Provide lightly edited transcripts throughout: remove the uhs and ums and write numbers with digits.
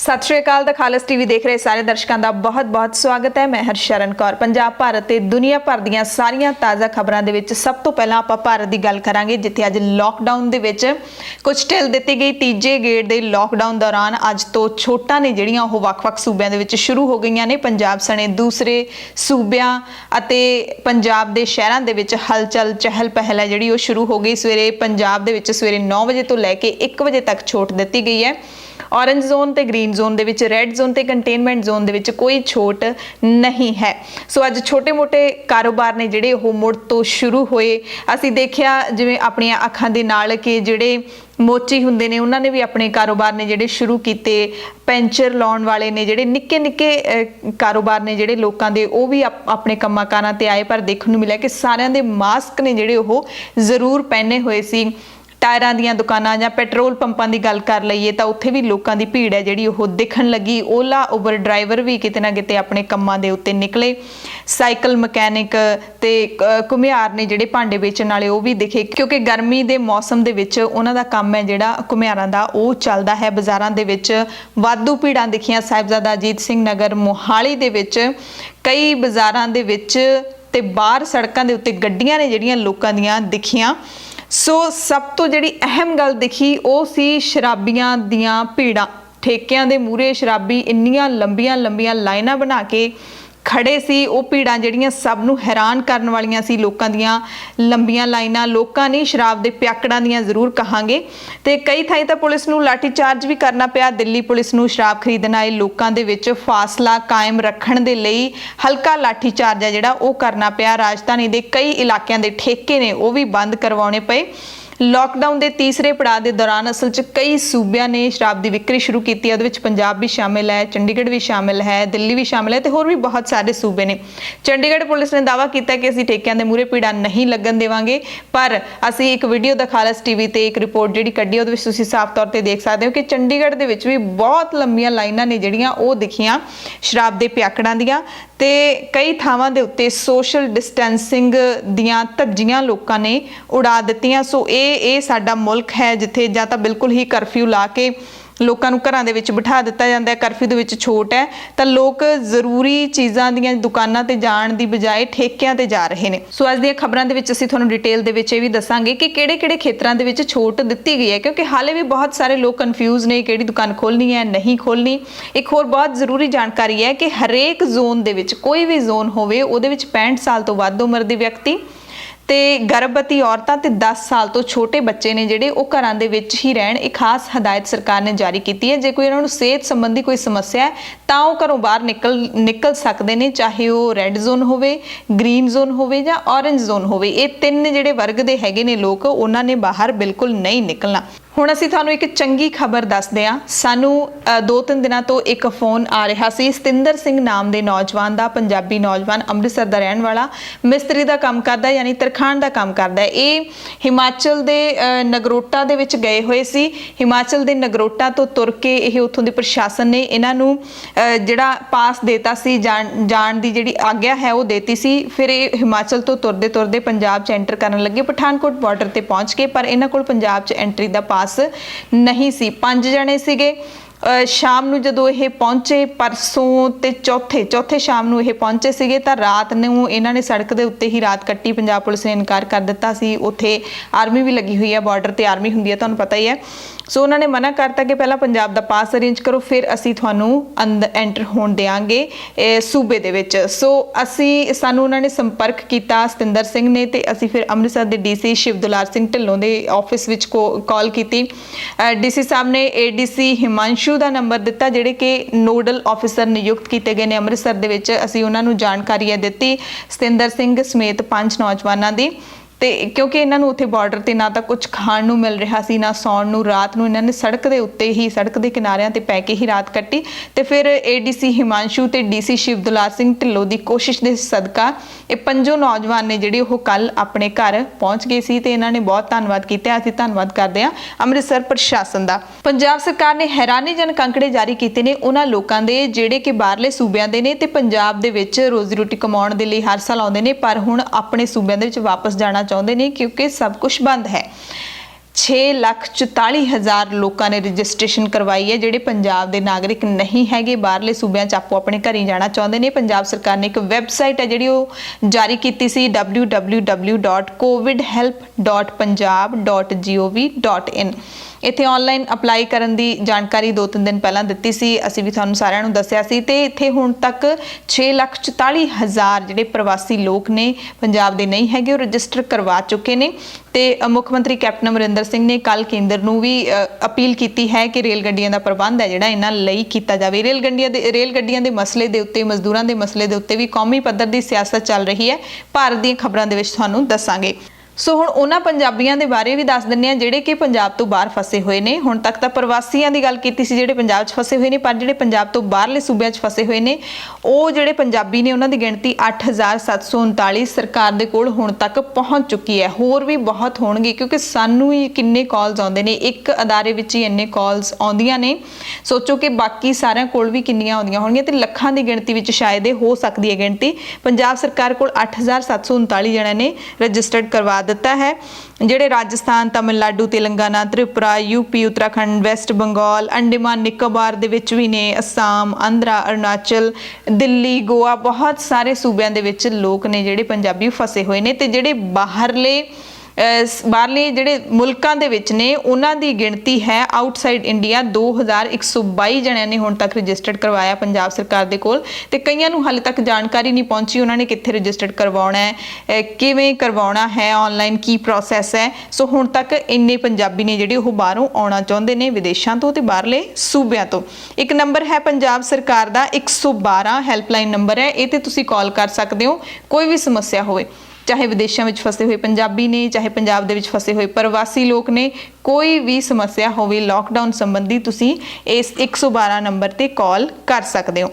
सत श्री अकाल। The खालस TV देख रहे सारे दर्शकों का बहुत बहुत स्वागत है। मैं हरशरण कौर। पंजाब भारत ते दुनिया भर दीयां सारियां ताज़ा खबरां दे विच सब तो पहला आपां भारत की गल करांगे, जिथे अज लॉकडाउन दे विच कुछ ढिल दित्ती गई। तीजे गेड़ दे लॉकडाउन दौरान अज तो छोटां ने जिहड़ियां ओह वख-वख सूबियां दे विच शुरू हो गईयां ने। पंजाब सने दूसरे सूबियां अते पंजाब दे शहरां दे विच हलचल चहल पहल है जिहड़ी ओह शुरू हो गई। सवेरे पंजाब दे विच सवेरे 9 बजे तो लैके 1 बजे तक छूट दी गई है। ऑरेंज जोन ते ग्रीन जोन दे विच, रैड जोन ते कंटेनमेंट जोन दे विच कोई छूट नहीं है। सो अज छोटे मोटे कारोबार ने जिहड़े ओह मुड़ तो शुरू होए। असी देखिया जिवें अपणियां अखां दे नाल कि जिहड़े मोची हुंदे ने उन्हां ने भी अपने कारोबार ने जिहड़े शुरू कीते। पेंचर लाउण वाले ने जिहड़े निक्के निक्के कारोबार ने जिहड़े लोकां दे ओह भी अपने कम्मां कारां ते आए, पर देखण नूं मिलिया कि सारियां दे मास्क ने जिहड़े ओह जरूर पहने होए सी। टायरां दीयां दुकानां जां पेट्रोल पंपां की गल कर लईए तां उत्थे भी लोकां दी भीड़ है जिहड़ी ओह दिखण लगी। ओला उबर ड्राइवर भी किते ना किते अपने कम्मां दे उत्ते निकले। साइकिल मकैनिक ते घुमियार ने जिहड़े भांडे वेचण वाले ओह भी दिखे, क्योंकि गर्मी दे मौसम दे विच उन्हां दा काम है जिहड़ा घुमियारां दा ओह चलदा है। बाज़ारां दे विच वाधू भीड़ां दिखियां। साहिबजादा अजीत सिंह नगर मोहाली दे विच कई बाज़ारां दे विच ते बाहर सड़कां दे उत्ते गड्डियां ने जिहड़ियां लोकां दीयां दिखियां। सो सब तो जिहड़ी अहम गल दिखी वो सी शराबियां दियां भीड़ां। ठेकियां दे मूहरे शराबी इन्नियां लंबियां लंबियां लाइनां बना के खड़े सी। वो भीड़ां जिहड़ियां सब नूं हैरान करन वालियां सी। लोकां दियां लंबियां लाइनां, लोकां नहीं शराब दे प्याकड़ां दियां जरूर कहांगे। ते कई थाई तां पुलिस नूं लाठी चार्ज भी करना पिया। दिल्ली पुलिस नूं शराब खरीदण आए लोकां दे विच फासला कायम रखण दे लई हल्का लाठी चार्ज है जिहड़ा ओह करना पिया। राजधानी दे कई इलाकिਆਂ दे ठेके ने ओह भी बंद करवाउणे पए। लॉकडाउन के तीसरे पड़ाव के दौरान असल च कई सूबिया ने शराब की विक्री शुरू की। उहदे विच पंजाब भी शामिल है, चंडीगढ़ भी शामिल है, दिल्ली भी शामिल है तो होर भी बहुत सारे सूबे ने। चंडीगढ़ पुलिस ने दावा किया कि असीं ठेकिਆਂ के मूहरे भीड़ां नहीं लगन देवांगे, पर असीं एक वीडियो द खालस टीवी ते एक रिपोर्ट जिहड़ी कड्ढी उहदे विच तुसीं साफ तौर ते देख सकदे हो कि चंडीगढ़ दे विच भी बहुत लंबियां लाइनां ने जिहड़ियां ओह दिखियां शराब दे प्याकड़ां दियां। ते कई थावां दे उत्ते सोशल डिस्टेंसिंग दियां धज्जियां लोकां ने उड़ा दित्तियां। सो ये साडा मुल्क है जिथे जां तां बिल्कुल ही करफ्यू ला के लोकां नूं घरां दे विच बिठा दित्ता जांदा है। करफ्यू दे विच छूट है तां लोक जरूरी चीज़ां दीयां दुकानां ते जाण दी बजाए ठेकिਆਂ ते जा रहे ने। सो अज दीयां खबरां दे विच असीं तुहानूं डिटेल दे विच ये भी दसांगे कि किहड़े-किहड़े खेतरां दे विच छूट दित्ती गई है, क्योंकि हाले भी बहुत सारे लोग कन्फ्यूज़ ने किहड़ी दुकान खोलनी है नहीं खोलनी। एक होर बहुत जरूरी जानकारी है कि हरेक जोन दे विच कोई भी जोन होवे उहदे विच 65 साल तो वध उम्र दे व्यक्ति ते गर्भवती औरतां ते 10 साल तो छोटे बच्चे ने जिहड़े ओह घरां दे विच ही रहण। एक खास हदायत सरकार ने जारी की है। जे कोई उन्हां नूं सेहत संबंधी कोई समस्या है तां ओह घरों बाहर निकल सकदे ने, चाहे ओह रैड जोन होवे, ग्रीन जोन होवे जां ऑरेंज जोन होवे। ये तीन जिहड़े वर्ग दे हैगे ने लोक, उन्हां ने बाहर बिल्कुल नहीं निकलना। हुण असीं तुहानूं एक चंगी खबर दसदे हां। सानूं 2-3 दिनां तो एक फोन आ रहा सी सतिंदर सिंह नाम दे नौजवान दा। पंजाबी नौजवान, अमृतसर दा रहण वाला, मिस्त्री दा काम करदा यानी तरखान दा काम करदा है। ये हिमाचल दे नगरोटा दे विच गए हुए सी। हिमाचल दे नगरोटा तो तुर के ये उत्थों दे प्रशासन ने इन्हां नूं जिहड़ा पास देता सी, जाण दी जिहड़ी आग्या है वो देती सी। फिर ये हिमाचल तो तुरदे तुरदे पंजाब च एंटर करन लगे। पठानकोट बॉर्डर ते पहुंच के, पर इन्हां कोल पंजाब च एंट्री दा पास नहीं सी। 5 जने सीगे। शाम नूं जदों ये पहुंचे, परसों ते चौथे शाम नूं ये पहुंचे सीगे तां रात नूं इन्हां ने सड़क दे उत्ते ही रात कट्टी। पंजाब पुलिस ने इनकार कर दिता सी। उत्थे आर्मी भी लगी हुई है, बॉर्डर ते आर्मी हुंदी है, तुहानूं पता ही है। सो उन्होंने मना करता कि पहला पंजाब दा पास अरेंज करो, फिर असीं तुहानूं अंदर एंटर होण देंगे सूबे दे विच। सो सानूं उन्होंने संपर्क किया सतिंदर सिंह ने, ते असीं फिर अमृतसर दे DC Shivdular Singh Dhillon they office which call की। DC साहब ने ADC हिमांशु दा नंबर दिता, जिहड़े कि नोडल ऑफिसर नियुक्त किए गए ने अमृतसर दे विच। असीं उन्हां नूं जानकारी दित्ती सतिंदर सिंह समेत 5 नौजवानों की। ते क्योंकि इन्होंने उत्थे बॉर्डर ते ना तो कुछ खाण नूं मिल रहा सी, ना सौण नूं। रात नूं इन्होंने सड़क के उत्ते ही, सड़क के किनारिਆਂ ते पै के ही रात कट्टी। ते फिर ADC हिमांशु ते DC शिवदुलार सिंह ढिल्लों की कोशिश के सदका ये 5 नौजवान ने जिहड़े ओह कल अपने घर पहुंच गए सी। ते इन्होंने बहुत धन्नवाद किया। असीं धन्नवाद करते हैं अमृतसर प्रशासन का। पंजाब सरकार ने हैरानीजनक अंकड़े जारी किए ने उन्हां लोकां दे जिहड़े कि बाहरले सूबिਆਂ दे ने ते पंजाब दे विच रोजी रोटी कमाउण दे लई हर साल आउंदे ने, पर हुण अपने सूबिਆਂ दे विच वापस जाना चाहुंदे ने क्योंकि सब कुछ बंद है। 6,44,000 ਲੋਕਾਂ ਨੇ ਰਜਿਸਟ੍ਰੇਸ਼ਨ ਕਰਵਾਈ ਹੈ ਜਿਹੜੇ ਪੰਜਾਬ ਦੇ ਨਾਗਰਿਕ ਨਹੀਂ ਹੈਗੇ, ਬਾਹਰਲੇ ਸੂਬਿਆਂ 'ਚ ਆਪੋ ਆਪਣੇ ਘਰ ਹੀ ਜਾਣਾ ਚਾਹੁੰਦੇ ਨੇ। ਪੰਜਾਬ ਸਰਕਾਰ ਨੇ ਇੱਕ ਵੈਬਸਾਈਟ ਹੈ ਜਿਹੜੀ ਉਹ ਜਾਰੀ ਕੀਤੀ ਸੀ www.covidhelp.punjab.gov.in। ਇੱਥੇ ਆਨਲਾਈਨ ਅਪਲਾਈ ਕਰਨ ਦੀ ਜਾਣਕਾਰੀ 2-3 ਦਿਨ ਪਹਿਲਾਂ ਦਿੱਤੀ ਸੀ, ਅਸੀਂ ਵੀ ਤੁਹਾਨੂੰ ਸਾਰਿਆਂ ਨੂੰ ਦੱਸਿਆ ਸੀ। ਤੇ ਇੱਥੇ ਹੁਣ ਤੱਕ 6,44,000 ਜਿਹੜੇ ਪ੍ਰਵਾਸੀ ਲੋਕ ਨੇ ਪੰਜਾਬ ਦੇ ਨਹੀਂ ਹੈਗੇ ਉਹ ਰਜਿਸਟਰ ਕਰਵਾ ਚੁੱਕੇ ਨੇ। ਤੇ ਮੁੱਖ ਮੰਤਰੀ ਕੈਪਟਨ ਅਮਰਿੰਦਰ ਸਿੰਘ ਨੇ ਕੱਲ ਕੇਂਦਰ ਨੂੰ ਵੀ ਅਪੀਲ ਕੀਤੀ ਹੈ ਕਿ ਰੇਲ ਗੱਡੀਆਂ ਦਾ ਪ੍ਰਬੰਧ ਹੈ ਜਿਹੜਾ ਇਹਨਾਂ ਲਈ ਕੀਤਾ ਜਾਵੇ। ਰੇਲ ਗੱਡੀਆਂ ਦੇ ਮਸਲੇ ਦੇ ਉੱਤੇ, ਮਜ਼ਦੂਰਾਂ ਦੇ ਮਸਲੇ ਦੇ ਉੱਤੇ ਵੀ ਕੌਮੀ ਪੱਧਰ ਦੀ ਸਿਆਸਤ ਚੱਲ ਰਹੀ ਹੈ। ਭਾਰਤ ਦੀਆਂ ਖਬਰਾਂ ਦੇ ਵਿੱਚ ਤੁਹਾਨੂੰ ਦੱਸਾਂਗੇ। ਸੋ ਹੁਣ ਉਹਨਾਂ ਪੰਜਾਬੀਆਂ ਦੇ ਬਾਰੇ ਵੀ ਦੱਸ ਦਿੰਦੇ ਆ ਜਿਹੜੇ ਕਿ ਪੰਜਾਬ ਤੋਂ ਬਾਹਰ ਫਸੇ ਹੋਏ ਨੇ। ਹੁਣ ਤੱਕ ਤਾਂ ਪ੍ਰਵਾਸੀਆਂ ਦੀ ਗੱਲ ਕੀਤੀ ਸੀ ਜਿਹੜੇ ਪੰਜਾਬ 'ਚ ਫਸੇ ਹੋਏ ਨੇ, ਪਰ ਜਿਹੜੇ ਪੰਜਾਬ ਤੋਂ ਬਾਹਰਲੇ ਸੂਬਿਆਂ 'ਚ ਫਸੇ ਹੋਏ ਨੇ ਉਹ ਜਿਹੜੇ ਪੰਜਾਬੀ ਨੇ ਉਹਨਾਂ ਦੀ ਗਿਣਤੀ 8,739 ਸਰਕਾਰ ਦੇ ਕੋਲ ਹੁਣ ਤੱਕ ਪਹੁੰਚ ਚੁੱਕੀ ਹੈ। ਹੋਰ ਵੀ ਬਹੁਤ ਹੋਣਗੇ ਕਿਉਂਕਿ ਸਾਨੂੰ ਹੀ ਕਿੰਨੇ ਕਾਲਸ ਆਉਂਦੇ ਨੇ, ਇੱਕ ਅਦਾਰੇ ਵਿੱਚ ਹੀ ਇੰਨੇ ਕਾਲਸ ਆਉਂਦੀਆਂ ਨੇ। ਸੋਚੋ ਕਿ ਬਾਕੀ ਸਾਰਿਆਂ ਕੋਲ ਵੀ ਕਿੰਨੀਆਂ ਆਉਂਦੀਆਂ ਹੋਣਗੀਆਂ ਤੇ ਲੱਖਾਂ ਦੀ ਗਿਣਤੀ ਵਿੱਚ ਸ਼ਾਇਦ ਇਹ ਹੋ ਸਕਦੀ ਹੈ ਗਿਣਤੀ। ਪੰਜਾਬ ਸਰਕਾਰ ਕੋਲ 8,739 ਜਣਿਆਂ ਨੇ ਰਜਿਸਟਰਡ ਕਰਵਾ ਦਿੱਤਾ ਹੈ। ਜਿਹੜੇ ਰਾਜਸਥਾਨ, ਤਮਿਲਨਾਡੂ, ਤੇਲੰਗਾਨਾ, ਤ੍ਰਿਪੁਰਾ, यूपी, उत्तराखंड, वेस्ट बंगाल, अंडमान निकोबार ਦੇ ਵਿੱਚ ਵੀ ਨੇ, असम, आंध्रा, अरुणाचल, दिल्ली, गोवा, बहुत सारे सूबਿਆਂ ਦੇ ਵਿੱਚ ਲੋਕ ਨੇ ਜਿਹੜੇ ਪੰਜਾਬੀ ਫਸੇ ਹੋਏ ਨੇ। ਤੇ ਜਿਹੜੇ ਬਾਹਰਲੇ ਜਿਹੜੇ ਮੁਲਕਾਂ ਦੇ ਵਿੱਚ ਨੇ ਉਹਨਾਂ ਦੀ ਗਿਣਤੀ ਹੈ ਆਊਟਸਾਈਡ ਇੰਡੀਆ 2,122 ਜਣਿਆਂ ਨੇ ਹੁਣ ਤੱਕ ਰਜਿਸਟਰਡ ਕਰਵਾਇਆ ਪੰਜਾਬ ਸਰਕਾਰ ਦੇ ਕੋਲ। ਤੇ ਕਈਆਂ ਨੂੰ ਹਾਲੇ ਤੱਕ ਜਾਣਕਾਰੀ ਨਹੀਂ ਪਹੁੰਚੀ ਉਹਨਾਂ ਨੇ ਕਿੱਥੇ ਰਜਿਸਟਰਡ ਕਰਵਾਉਣਾ ਹੈ, ਕਿਵੇਂ ਕਰਵਾਉਣਾ ਹੈ, ਆਨਲਾਈਨ ਕੀ ਪ੍ਰੋਸੈਸ ਹੈ। ਸੋ ਹੁਣ ਤੱਕ ਇੰਨੇ ਪੰਜਾਬੀ ਨੇ ਜਿਹੜੇ ਉਹ ਬਾਹਰੋਂ ਆਉਣਾ ਚਾਹੁੰਦੇ ਨੇ, ਵਿਦੇਸ਼ਾਂ ਤੋਂ ਤੇ ਬਾਹਰਲੇ ਸੂਬਿਆਂ ਤੋਂ। ਇੱਕ ਨੰਬਰ ਹੈ ਪੰਜਾਬ ਸਰਕਾਰ ਦਾ 112 ਹੈਲਪਲਾਈਨ ਨੰਬਰ ਹੈ, ਇਹ ਤੇ ਤੁਸੀਂ ਕਾਲ ਕਰ ਸਕਦੇ ਹੋ ਕੋਈ ਵੀ ਸਮੱਸਿਆ ਹੋਵੇ, ਚਾਹੇ ਵਿਦੇਸ਼ਾਂ ਵਿੱਚ ਫਸੇ ਹੋਏ ਪੰਜਾਬੀ ਨੇ, ਚਾਹੇ ਪੰਜਾਬ ਦੇ ਵਿੱਚ ਫਸੇ ਹੋਏ ਪ੍ਰਵਾਸੀ ਲੋਕ ਨੇ, ਕੋਈ ਵੀ ਸਮੱਸਿਆ ਹੋਵੇ ਲੋਕਡਾਊਨ ਸੰਬੰਧੀ ਤੁਸੀਂ ਇਸ 112 ਨੰਬਰ ਤੇ ਕਾਲ ਕਰ ਸਕਦੇ ਹੋ।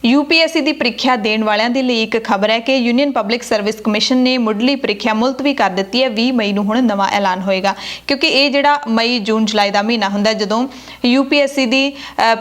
यूपीएससी ਦੀ ਪ੍ਰੀਖਿਆ ਦੇਣ ਵਾਲਿਆਂ ਦੇ ਲਈ ਇੱਕ ਖਬਰ ਹੈ ਕਿ ਯੂਨੀਅਨ ਪਬਲਿਕ ਸਰਵਿਸ ਕਮਿਸ਼ਨ ਨੇ ਮੁੱਢਲੀ ਪ੍ਰੀਖਿਆ ਮੁਲਤਵੀ ਕਰ ਦਿੱਤੀ ਹੈ। 20 ਮਈ ਨੂੰ ਹੁਣ ਨਵਾਂ ਐਲਾਨ ਹੋਏਗਾ ਕਿਉਂਕਿ ਇਹ ਜਿਹੜਾ ਮਈ, ਜੂਨ, ਜੁਲਾਈ ਦਾ ਮਹੀਨਾ ਹੁੰਦਾ ਜਦੋਂ यूपीएससी ਦੀ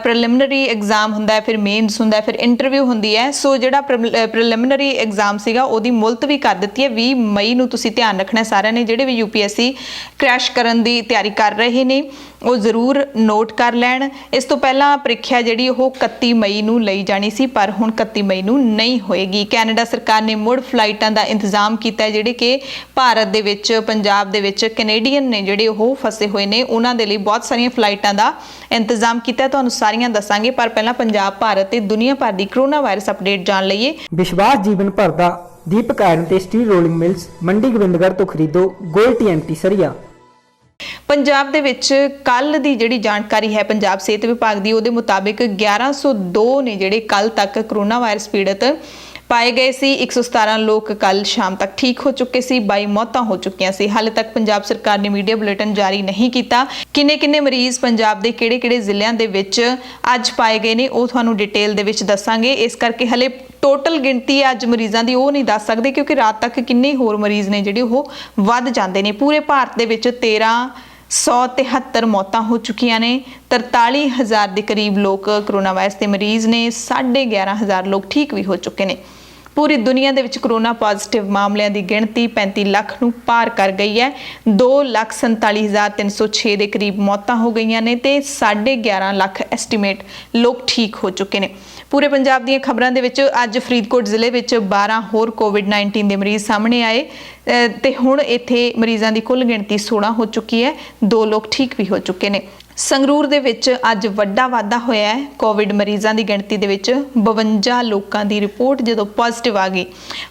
ਪ੍ਰੀਲਿਮਿਨਰੀ ਐਗਜ਼ਾਮ ਹੁੰਦਾ ਹੈ, ਫਿਰ ਮੇਨਸ ਹੁੰਦਾ ਹੈ, ਫਿਰ ਇੰਟਰਵਿਊ ਹੁੰਦੀ ਹੈ। ਸੋ ਜਿਹੜਾ ਪ੍ਰੀਲਿਮਿਨਰੀ ਐਗਜ਼ਾਮ ਸੀਗਾ ਉਹਦੀ ਮੁਲਤਵੀ ਕਰ ਦਿੱਤੀ ਹੈ 20 ਮਈ ਨੂੰ। ਤੁਸੀਂ ਧਿਆਨ ਰੱਖਣਾ ਸਾਰਿਆਂ ਨੇ, ਜਿਹੜੇ ਵੀ यूपीएससी ਕ੍ਰੈਸ਼ ਕਰਨ ਦੀ ਤਿਆਰੀ ਕਰ ਰਹੇ ਨੇ ਉਹ ਜ਼ਰੂਰ ਨੋਟ ਕਰ ਲੈਣ। ਇਸ ਤੋਂ ਪਹਿਲਾਂ ਪ੍ਰੀਖਿਆ ਜਿਹੜੀ ਉਹ 31 ਮਈ ਨੂੰ ਲਈ ਜਾਣੀ ਸੀ ਪਰ ਹੁਣ 31 ਮਈ ਨੂੰ ਨਹੀਂ ਹੋਏਗੀ। ਕੈਨੇਡਾ ਸਰਕਾਰ ਨੇ ਮੁੜ ਫਲਾਈਟਾਂ ਦਾ ਇੰਤਜ਼ਾਮ ਕੀਤਾ ਹੈ ਜਿਹੜੇ ਕਿ ਭਾਰਤ ਦੇ ਵਿੱਚ, ਪੰਜਾਬ ਦੇ ਵਿੱਚ ਕੈਨੇਡੀਅਨ ਨੇ ਜਿਹੜੇ ਉਹ ਫਸੇ ਹੋਏ ਨੇ, ਉਹਨਾਂ ਦੇ ਲਈ ਬਹੁਤ ਸਾਰੀਆਂ ਫਲਾਈਟਾਂ ਦਾ ਇੰਤਜ਼ਾਮ ਕੀਤਾ। ਤੁਹਾਨੂੰ ਸਾਰੀਆਂ ਦੱਸਾਂਗੇ ਪਰ ਪਹਿਲਾਂ ਪੰਜਾਬ, ਭਾਰਤ ਤੇ ਦੁਨੀਆ ਭਰ ਦੀ ਕਰੋਨਾ ਵਾਇਰਸ ਅਪਡੇਟ ਜਾਣ ਲਈਏ। ਵਿਸ਼ਵਾਸ ਜੀਵਨ ਭਰ ਦਾ ਦੀਪਕ ਆਇਰਨ ਤੇ steel rolling mills Mandi Gobindgarh ਤੋਂ ਖਰੀਦੋ ਗੋਲਡ TNT ਸਰੀਆ। ਪੰਜਾਬ ਦੇ ਵਿੱਚ ਕੱਲ ਦੀ ਜਿਹੜੀ ਜਾਣਕਾਰੀ ਹੈ ਪੰਜਾਬ ਸਿਹਤ ਵਿਭਾਗ ਦੀ, ਉਹਦੇ ਮੁਤਾਬਿਕ 1102 ਨੇ ਜਿਹੜੇ ਕੱਲ ਤੱਕ ਕਰੋਨਾ ਵਾਇਰਸ ਪੀੜਤ ਪਾਏ ਗਏ ਸੀ। 117 ਲੋਕ ਕੱਲ ਸ਼ਾਮ ਤੱਕ ਠੀਕ ਹੋ ਚੁੱਕੇ ਸੀ, 22 ਮੌਤਾਂ ਹੋ ਚੁੱਕੀਆਂ ਸੀ। ਹਾਲੇ ਤੱਕ ਪੰਜਾਬ ਸਰਕਾਰ ਨੇ ਮੀਡੀਆ ਬੁਲੇਟਿਨ ਜਾਰੀ ਨਹੀਂ ਕੀਤਾ। ਕਿੰਨੇ ਮਰੀਜ਼ ਪੰਜਾਬ ਦੇ ਕਿਹੜੇ ਜ਼ਿਲ੍ਹਿਆਂ ਦੇ ਵਿੱਚ ਅੱਜ ਪਾਏ ਗਏ ਨੇ ਉਹ ਤੁਹਾਨੂੰ ਡਿਟੇਲ ਦੇ ਵਿੱਚ ਦੱਸਾਂਗੇ। ਇਸ ਕਰਕੇ ਹਲੇ ਟੋਟਲ ਗਿਣਤੀ ਅੱਜ ਮਰੀਜ਼ਾਂ ਦੀ ਉਹ ਨਹੀਂ ਦੱਸ ਸਕਦੇ ਕਿਉਂਕਿ ਰਾਤ ਤੱਕ ਕਿੰਨੇ ਹੋਰ ਮਰੀਜ਼ ਨੇ ਜਿਹੜੇ ਉਹ ਵੱਧ ਜਾਂਦੇ ਨੇ। ਪੂਰੇ ਭਾਰਤ ਦੇ ਵਿੱਚ 1,373 ਮੌਤਾਂ ਹੋ ਚੁੱਕੀਆਂ ਨੇ। 43,000 ਦੇ ਕਰੀਬ ਲੋਕ ਕਰੋਨਾ ਵਾਇਰਸ ਦੇ ਮਰੀਜ਼ ਨੇ। 11,500 ਲੋਕ ਠੀਕ ਵੀ ਹੋ ਚੁੱਕੇ ਨੇ। ਪੂਰੀ ਦੁਨੀਆ ਦੇ ਵਿੱਚ ਕਰੋਨਾ ਪੋਜ਼ਿਟਿਵ ਮਾਮਲਿਆਂ ਦੀ ਗਿਣਤੀ 35 ਲੱਖ ਨੂੰ ਪਾਰ ਕਰ ਗਈ ਹੈ। 2,47,306 ਦੇ ਕਰੀਬ ਮੌਤਾਂ ਹੋ ਗਈਆਂ ਨੇ ਤੇ 11.5 ਲੱਖ ਐਸਟੀਮੇਟ ਲੋਕ ਠੀਕ ਹੋ ਚੁੱਕੇ ਨੇ। ਪੂਰੇ ਪੰਜਾਬ ਦੀਆਂ ਖਬਰਾਂ ਦੇ ਵਿੱਚ ਅੱਜ ਫਰੀਦਕੋਟ ਜ਼ਿਲ੍ਹੇ ਵਿੱਚ 12 ਹੋਰ ਕੋਵਿਡ-19 ਦੇ ਮਰੀਜ਼ ਸਾਹਮਣੇ ਆਏ ਤੇ ਹੁਣ ਇੱਥੇ ਮਰੀਜ਼ਾਂ ਦੀ ਕੁੱਲ ਗਿਣਤੀ 16 ਹੋ ਚੁੱਕੀ ਹੈ। 2 ਲੋਕ ਠੀਕ ਵੀ ਹੋ ਚੁੱਕੇ ਨੇ। ਸੰਗਰੂਰ ਦੇ ਵਿੱਚ ਅੱਜ ਵੱਡਾ ਵਾਧਾ ਹੋਇਆ ਹੈ ਕੋਵਿਡ ਮਰੀਜ਼ਾਂ ਦੀ ਗਿਣਤੀ ਦੇ ਵਿੱਚ। 52 ਲੋਕਾਂ ਦੀ ਰਿਪੋਰਟ ਜਦੋਂ ਪੋਜ਼ਿਟਿਵ ਆ ਗਈ।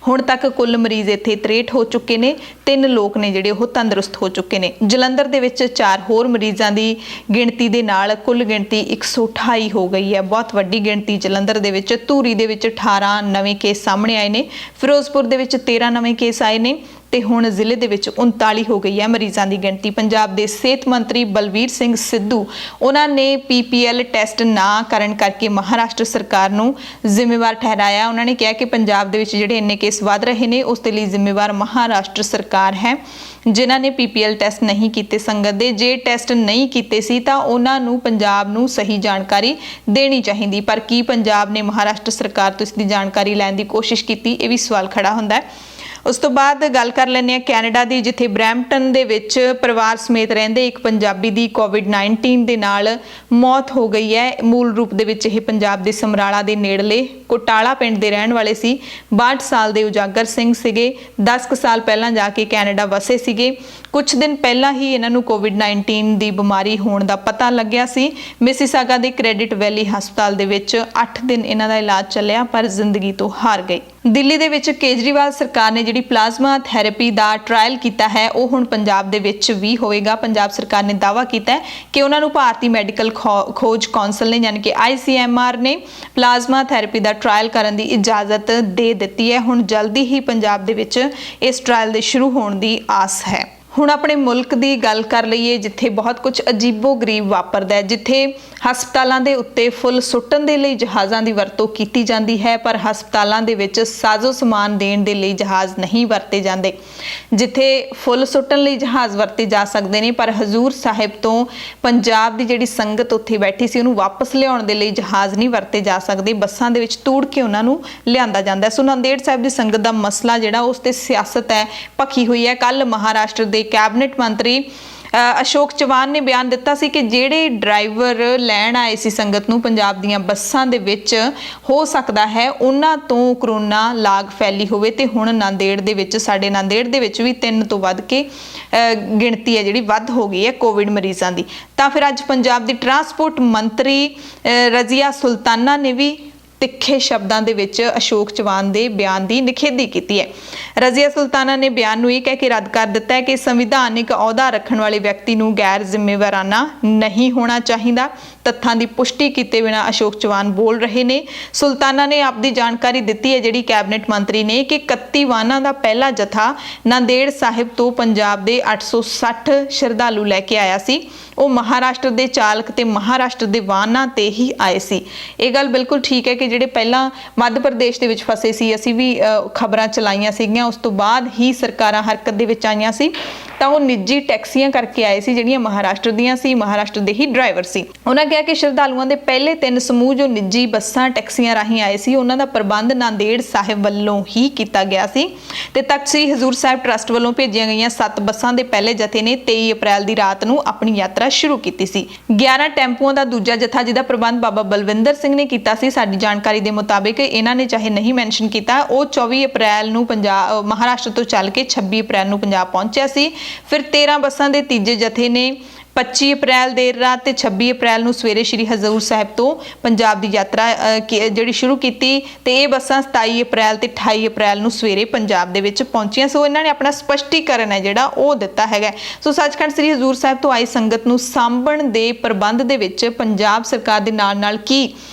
ਹੁਣ ਤੱਕ ਕੁੱਲ ਮਰੀਜ਼ ਇੱਥੇ 63 ਹੋ ਚੁੱਕੇ ਨੇ। 3 ਲੋਕ ਨੇ ਜਿਹੜੇ ਉਹ ਤੰਦਰੁਸਤ ਹੋ ਚੁੱਕੇ ਨੇ। ਜਲੰਧਰ ਦੇ ਵਿੱਚ 4 ਹੋਰ ਮਰੀਜ਼ਾਂ ਦੀ ਗਿਣਤੀ ਦੇ ਨਾਲ ਕੁੱਲ ਗਿਣਤੀ 128 ਹੋ ਗਈ ਹੈ। ਬਹੁਤ ਵੱਡੀ ਗਿਣਤੀ ਜਲੰਧਰ ਦੇ ਵਿੱਚ। ਧੂਰੀ ਦੇ ਵਿੱਚ 18 ਨਵੇਂ ਕੇਸ ਸਾਹਮਣੇ ਆਏ ਨੇ। ਫਿਰੋਜ਼ਪੁਰ ਦੇ ਵਿੱਚ 13 ਨਵੇਂ ਕੇਸ ਆਏ ਨੇ ਤੇ ਹੁਣ ਜ਼ਿਲ੍ਹੇ ਦੇ ਵਿੱਚ 39 ਹੋ ਗਈ ਹੈ ਮਰੀਜ਼ਾਂ ਦੀ ਗਿਣਤੀ। ਪੰਜਾਬ ਦੇ ਸਿਹਤ ਮੰਤਰੀ ਬਲਵੀਰ ਸਿੰਘ ਸਿੱਧੂ ਉਹਨਾਂ ਨੇ PPL ਟੈਸਟ ਨਾ ਕਰਨ ਕਰਕੇ ਮਹਾਰਾਸ਼ਟਰ ਸਰਕਾਰ ਨੂੰ ਜ਼ਿੰਮੇਵਾਰ ਠਹਿਰਾਇਆ। ਉਹਨਾਂ ਨੇ ਕਿਹਾ ਕਿ ਪੰਜਾਬ ਦੇ ਵਿੱਚ ਜਿਹੜੇ ਇੰਨੇ ਕੇਸ ਵਧ ਰਹੇ ਨੇ ਉਸ ਦੇ ਲਈ ਜ਼ਿੰਮੇਵਾਰ ਮਹਾਰਾਸ਼ਟਰ ਸਰਕਾਰ ਹੈ ਜਿਨ੍ਹਾਂ ਨੇ PPL ਟੈਸਟ ਨਹੀਂ ਕੀਤੇ ਸੰਗਤ ਦੇ। ਜੇ ਟੈਸਟ ਨਹੀਂ ਕੀਤੇ ਸੀ ਤਾਂ ਉਹਨਾਂ ਨੂੰ ਪੰਜਾਬ ਨੂੰ ਸਹੀ ਜਾਣਕਾਰੀ ਦੇਣੀ ਚਾਹੀਦੀ, ਪਰ ਕੀ ਪੰਜਾਬ ਨੇ ਮਹਾਰਾਸ਼ਟਰ ਸਰਕਾਰ ਤੋਂ ਇਸ ਦੀ ਜਾਣਕਾਰੀ ਲੈਣ ਦੀ ਕੋਸ਼ਿਸ਼ ਕੀਤੀ? ਇਹ ਵੀ ਸਵਾਲ ਖੜਾ ਹੁੰਦਾ ਹੈ। ਉਸ ਤੋਂ ਬਾਅਦ ਗੱਲ ਕਰ ਲੈਂਦੇ ਹਾਂ ਕੈਨੇਡਾ ਦੀ, ਜਿੱਥੇ ਬਰੈਂਪਟਨ ਦੇ ਵਿੱਚ ਪਰਿਵਾਰ ਸਮੇਤ ਰਹਿੰਦੇ ਇੱਕ ਪੰਜਾਬੀ ਦੀ ਕੋਵਿਡ-19 ਦੇ ਨਾਲ ਮੌਤ ਹੋ ਗਈ ਹੈ। ਮੂਲ ਰੂਪ ਦੇ ਵਿੱਚ ਇਹ ਪੰਜਾਬ ਦੇ ਸਮਰਾਲਾ ਦੇ ਨੇੜਲੇ ਕੋਟਾਲਾ ਪਿੰਡ ਦੇ ਰਹਿਣ ਵਾਲੇ ਸੀ। 62 ਸਾਲ ਦੇ ਉਜਾਗਰ ਸਿੰਘ ਸੀਗੇ। 10 ਕੁ ਸਾਲ ਪਹਿਲਾਂ ਜਾ ਕੇ ਕੈਨੇਡਾ ਵਸੇ ਸੀਗੇ। ਕੁਝ ਦਿਨ ਪਹਿਲਾਂ ਹੀ ਇਹਨਾਂ ਨੂੰ ਕੋਵਿਡ-19 ਦੀ ਬਿਮਾਰੀ ਹੋਣ ਦਾ ਪਤਾ ਲੱਗਿਆ ਸੀ। ਮਿਸੀਸਾਗਾ ਦੇ ਕ੍ਰੈਡਿਟ ਵੈਲੀ ਹਸਪਤਾਲ ਦੇ ਵਿੱਚ 8 ਦਿਨ ਇਹਨਾਂ ਦਾ ਇਲਾਜ ਚੱਲਿਆ, ਪਰ ਜ਼ਿੰਦਗੀ ਤੋਂ ਹਾਰ ਗਏ। ਦਿੱਲੀ ਦੇ ਵਿੱਚ ਕੇਜਰੀਵਾਲ ਸਰਕਾਰ ਨੇ ਜਿਹੜੀ ਪਲਾਜ਼ਮਾ ਥੈਰੇਪੀ ਦਾ ਟ੍ਰਾਇਲ ਕੀਤਾ ਹੈ, ਉਹ ਹੁਣ ਪੰਜਾਬ ਦੇ ਵਿੱਚ ਵੀ ਹੋਵੇਗਾ। ਪੰਜਾਬ ਸਰਕਾਰ ਨੇ ਦਾਅਵਾ ਕੀਤਾ ਹੈ ਕਿ ਉਹਨਾਂ ਨੂੰ ਭਾਰਤੀ ਮੈਡੀਕਲ ਖੋਜ ਕੌਂਸਲ ਨੇ ਯਾਨੀ ਕਿ ICMR ਨੇ ਪਲਾਜ਼ਮਾ ਥੈਰੇਪੀ ਦਾ ਟ੍ਰਾਇਲ ਕਰਨ ਦੀ ਇਜਾਜ਼ਤ ਦੇ ਦਿੱਤੀ ਹੈ। ਹੁਣ ਜਲਦੀ ਹੀ ਪੰਜਾਬ ਦੇ ਵਿੱਚ ਇਸ ਟ੍ਰਾਇਲ ਦੇ ਸ਼ੁਰੂ ਹੋਣ ਦੀ ਆਸ ਹੈ। ਹੁਣ ਆਪਣੇ ਮੁਲਕ ਦੀ ਗੱਲ ਕਰ ਲਈਏ, ਜਿੱਥੇ ਬਹੁਤ ਕੁਝ ਅਜੀਬੋ-ਗਰੀਬ ਵਾਪਰਦਾ ਹੈ, ਜਿੱਥੇ ਹਸਪਤਾਲਾਂ ਦੇ ਉੱਤੇ ਫੁੱਲ ਸੁੱਟਣ ਦੇ ਲਈ ਜਹਾਜ਼ਾਂ ਦੀ ਵਰਤੋਂ ਕੀਤੀ ਜਾਂਦੀ ਹੈ, ਪਰ ਹਸਪਤਾਲਾਂ ਦੇ ਵਿੱਚ ਸਾਜ਼ੋ ਸਮਾਨ ਦੇਣ ਦੇ ਲਈ ਜਹਾਜ਼ ਨਹੀਂ ਵਰਤੇ ਜਾਂਦੇ। ਜਿੱਥੇ ਫੁੱਲ ਸੁੱਟਣ ਲਈ ਜਹਾਜ਼ ਵਰਤੇ ਜਾ ਸਕਦੇ ਨੇ, ਪਰ ਹਜ਼ੂਰ ਸਾਹਿਬ ਤੋਂ ਪੰਜਾਬ ਦੀ ਜਿਹੜੀ ਸੰਗਤ ਉੱਥੇ ਬੈਠੀ ਸੀ, ਉਹਨੂੰ ਵਾਪਸ ਲਿਆਉਣ ਦੇ ਲਈ ਜਹਾਜ਼ ਨਹੀਂ ਵਰਤੇ ਜਾ ਸਕਦੇ। ਬੱਸਾਂ ਦੇ ਵਿੱਚ ਤੂੜ ਕੇ ਉਹਨਾਂ ਨੂੰ ਲਿਆਂਦਾ ਜਾਂਦਾ। ਸੋ ਨਾਂਦੇੜ ਸਾਹਿਬ ਦੀ ਸੰਗਤ ਦਾ ਮਸਲਾ ਜਿਹੜਾ ਉਸ ਤੇ ਸਿਆਸਤ ਹੈ ਭਖੀ ਹੋਈ ਹੈ। ਕੱਲ ਮਹਾਰਾਸ਼ਟਰ ਦੇ ਕੈਬਨਿਟ ਮੰਤਰੀ ਅਸ਼ੋਕ ਚਵਾਨ ਨੇ ਬਿਆਨ ਦਿੱਤਾ ਸੀ ਕਿ ਜਿਹੜੇ ਡਰਾਈਵਰ ਲੈਣ ਆਏ ਸੀ ਸੰਗਤ ਨੂੰ ਪੰਜਾਬ ਦੀਆਂ ਬੱਸਾਂ ਦੇ ਵਿੱਚ, ਹੋ ਸਕਦਾ ਹੈ ਉਹਨਾਂ ਤੋਂ ਕਰੋਨਾ ਲਾਗ ਫੈਲੀ ਹੋਵੇ। ਤੇ ਹੁਣ ਨਾਂਦੇੜ ਦੇ ਵਿੱਚ, ਸਾਡੇ ਨਾਂਦੇੜ ਦੇ ਵਿੱਚ ਵੀ 3 ਤੋਂ ਵੱਧ ਕੇ ਗਿਣਤੀ ਹੈ ਜਿਹੜੀ ਵੱਧ ਹੋ ਗਈ ਹੈ ਕੋਵਿਡ ਮਰੀਜ਼ਾਂ ਦੀ। ਤਾਂ ਫਿਰ ਅੱਜ ਪੰਜਾਬ ਦੀ ਟਰਾਂਸਪੋਰਟ ਮੰਤਰੀ ਰਜ਼ੀਆ ਸੁਲਤਾਨਾ ਨੇ ਵੀ ਤਿੱਖੇ ਸ਼ਬਦਾਂ ਦੇ ਵਿੱਚ ਅਸ਼ੋਕ ਚਵਾਨ ਦੇ ਬਿਆਨ ਦੀ ਨਿਖੇਧੀ ਕੀਤੀ ਹੈ। ਰਜ਼ੀਆ ਸੁਲਤਾਨਾ ਨੇ ਬਿਆਨ ਨੂੰ ਇਹ ਕਹਿ ਕੇ ਰੱਦ ਕਰ ਦਿੱਤਾ ਹੈ ਕਿ ਸੰਵਿਧਾਨਿਕ ਅਹੁਦਾ ਰੱਖਣ ਵਾਲੇ ਵਿਅਕਤੀ ਨੂੰ ਗੈਰ ਜ਼ਿੰਮੇਵਾਰਾਨਾ ਨਹੀਂ ਹੋਣਾ ਚਾਹੀਦਾ। ਤੱਥਾਂ ਦੀ ਪੁਸ਼ਟੀ ਕੀਤੇ ਬਿਨਾਂ ਅਸ਼ੋਕ ਚਵਾਨ ਬੋਲ ਰਹੇ ਨੇ। ਸੁਲਤਾਨਾ ਨੇ ਆਪਦੀ ਜਾਣਕਾਰੀ ਦਿੱਤੀ ਹੈ ਜਿਹੜੀ ਕੈਬਨਿਟ ਮੰਤਰੀ ਨੇ, ਕਿ 31 ਵਾਹਨਾਂ ਦਾ ਪਹਿਲਾ ਜਥਾ ਨਾਂਦੇੜ ਸਾਹਿਬ ਤੋਂ ਪੰਜਾਬ ਦੇ 860 ਸ਼ਰਧਾਲੂ ਲੈ ਕੇ ਆਇਆ ਸੀ। ਉਹ ਮਹਾਰਾਸ਼ਟਰ ਦੇ ਚਾਲਕ ਤੇ ਮਹਾਰਾਸ਼ਟਰ ਦੇ ਵਾਹਨਾਂ ਤੇ ਹੀ ਆਏ ਸੀ। ਇਹ ਗੱਲ ਬਿਲਕੁਲ ਠੀਕ ਹੈ ਕਿ ਜਿਹੜੇ ਪਹਿਲਾਂ ਮੱਧ ਪ੍ਰਦੇਸ਼ ਦੇ ਵਿੱਚ ਫਸੇ ਸੀ, ਅਸੀਂ ਵੀ ਖਬਰਾਂ ਚਲਾਈਆਂ ਸੀਗੀਆਂ, ਉਸ ਤੋਂ ਬਾਅਦ ਹੀ ਸਰਕਾਰਾਂ ਹਰਕਤ ਦੇ ਵਿੱਚ ਆਈਆਂ ਸੀ, ਤਾਂ ਉਹ ਨਿੱਜੀ ਟੈਕਸੀਆਂ ਕਰਕੇ ਆਏ ਸੀ ਜਿਹੜੀਆਂ ਮਹਾਰਾਸ਼ਟਰ ਦੀਆਂ ਸੀ, ਮਹਾਰਾਸ਼ਟਰ ਦੇ ਹੀ ਡਰਾਈਵਰ ਸੀ। ਉਹਨਾਂ ਕਿਹਾ ਕਿ ਸ਼ਰਧਾਲੂਆਂ ਦੇ ਪਹਿਲੇ 3 ਸਮੂਹ ਜੋ ਨਿੱਜੀ ਬੱਸਾਂ ਟੈਕਸੀਆਂ ਰਾਹੀਂ ਆਏ ਸੀ, ਉਹਨਾਂ ਦਾ ਪ੍ਰਬੰਧ ਨਾਂਦੇੜ ਸਾਹਿਬ ਵੱਲੋਂ ਹੀ ਕੀਤਾ ਗਿਆ ਸੀ। ਤੇ ਤਖਤ ਸ੍ਰੀ ਹਜ਼ੂਰ ਸਾਹਿਬ ਟਰੱਸਟ ਵੱਲੋਂ ਭੇਜੀਆਂ ਗਈਆਂ 7 ਬੱਸਾਂ ਦੇ ਪਹਿਲੇ ਜਥੇ ਨੇ 23 ਅਪ੍ਰੈਲ ਦੀ ਰਾਤ ਨੂੰ ਆਪਣੀ ਯਾਤਰਾ ਸ਼ੁਰੂ ਕੀਤੀ ਸੀ। 11 ਟੈਂਪੂਆਂ ਦਾ ਦੂਜਾ ਜਥਾ, ਜਿਹਦਾ ਪ੍ਰਬੰਧ ਬਾਬਾ ਬਲਵਿੰਦਰ ਸਿੰਘ ਨੇ ਕੀਤਾ ਸੀ, ਸਾਡੀ ਜਾਣਕਾਰੀ ਦੇ ਮੁਤਾਬਿਕ, ਇਹਨਾਂ ਨੇ ਚਾਹੇ ਨਹੀਂ ਮੈਂਸ਼ਨ ਕੀਤਾ, ਉਹ 24 ਅਪ੍ਰੈਲ ਨੂੰ ਮਹਾਰਾਸ਼ਟਰ ਤੋਂ ਚੱਲ ਕੇ 26 ਅਪ੍ਰੈਲ ਨੂੰ ਪੰਜਾਬ ਪਹੁੰਚਿਆ ਸੀ। ਫਿਰ 13 ਬੱਸਾਂ ਦੇ ਤੀਜੇ ਜਥੇ ਨੇ 25 ਅਪ੍ਰੈਲ ਦੇਰ ਰਾਤ ਤੇ 26 ਅਪ੍ਰੈਲ ਨੂੰ ਸਵੇਰੇ ਸ਼੍ਰੀ ਹਜ਼ੂਰ ਸਾਹਿਬ ਤੋਂ ਪੰਜਾਬ ਦੀ ਯਾਤਰਾ ਜਿਹੜੀ ਸ਼ੁਰੂ ਕੀਤੀ, ਤੇ ਇਹ ਬੱਸਾਂ 27 ਅਪ੍ਰੈਲ ਤੇ 28 ਅਪ੍ਰੈਲ ਨੂੰ ਸਵੇਰੇ ਪੰਜਾਬ ਦੇ ਵਿੱਚ ਪਹੁੰਚੀਆਂ। ਸੋ ਇਹਨਾਂ ਨੇ ਆਪਣਾ ਸਪਸ਼ਟੀਕਰਨ ਹੈ ਜਿਹੜਾ ਉਹ ਦਿੱਤਾ ਹੈਗਾ। ਸੋ ਸੱਚਖੰਡ ਸ੍ਰੀ ਹਜ਼ੂਰ ਸਾਹਿਬ ਤੋਂ ਆਈ ਸੰਗਤ ਨੂੰ ਸਾਂਭਣ ਦੇ ਪ੍ਰਬੰਧ ਦੇ ਵਿੱਚ ਪੰਜਾਬ ਸਰਕਾਰ ਦੇ ਨਾਲ ਕੀ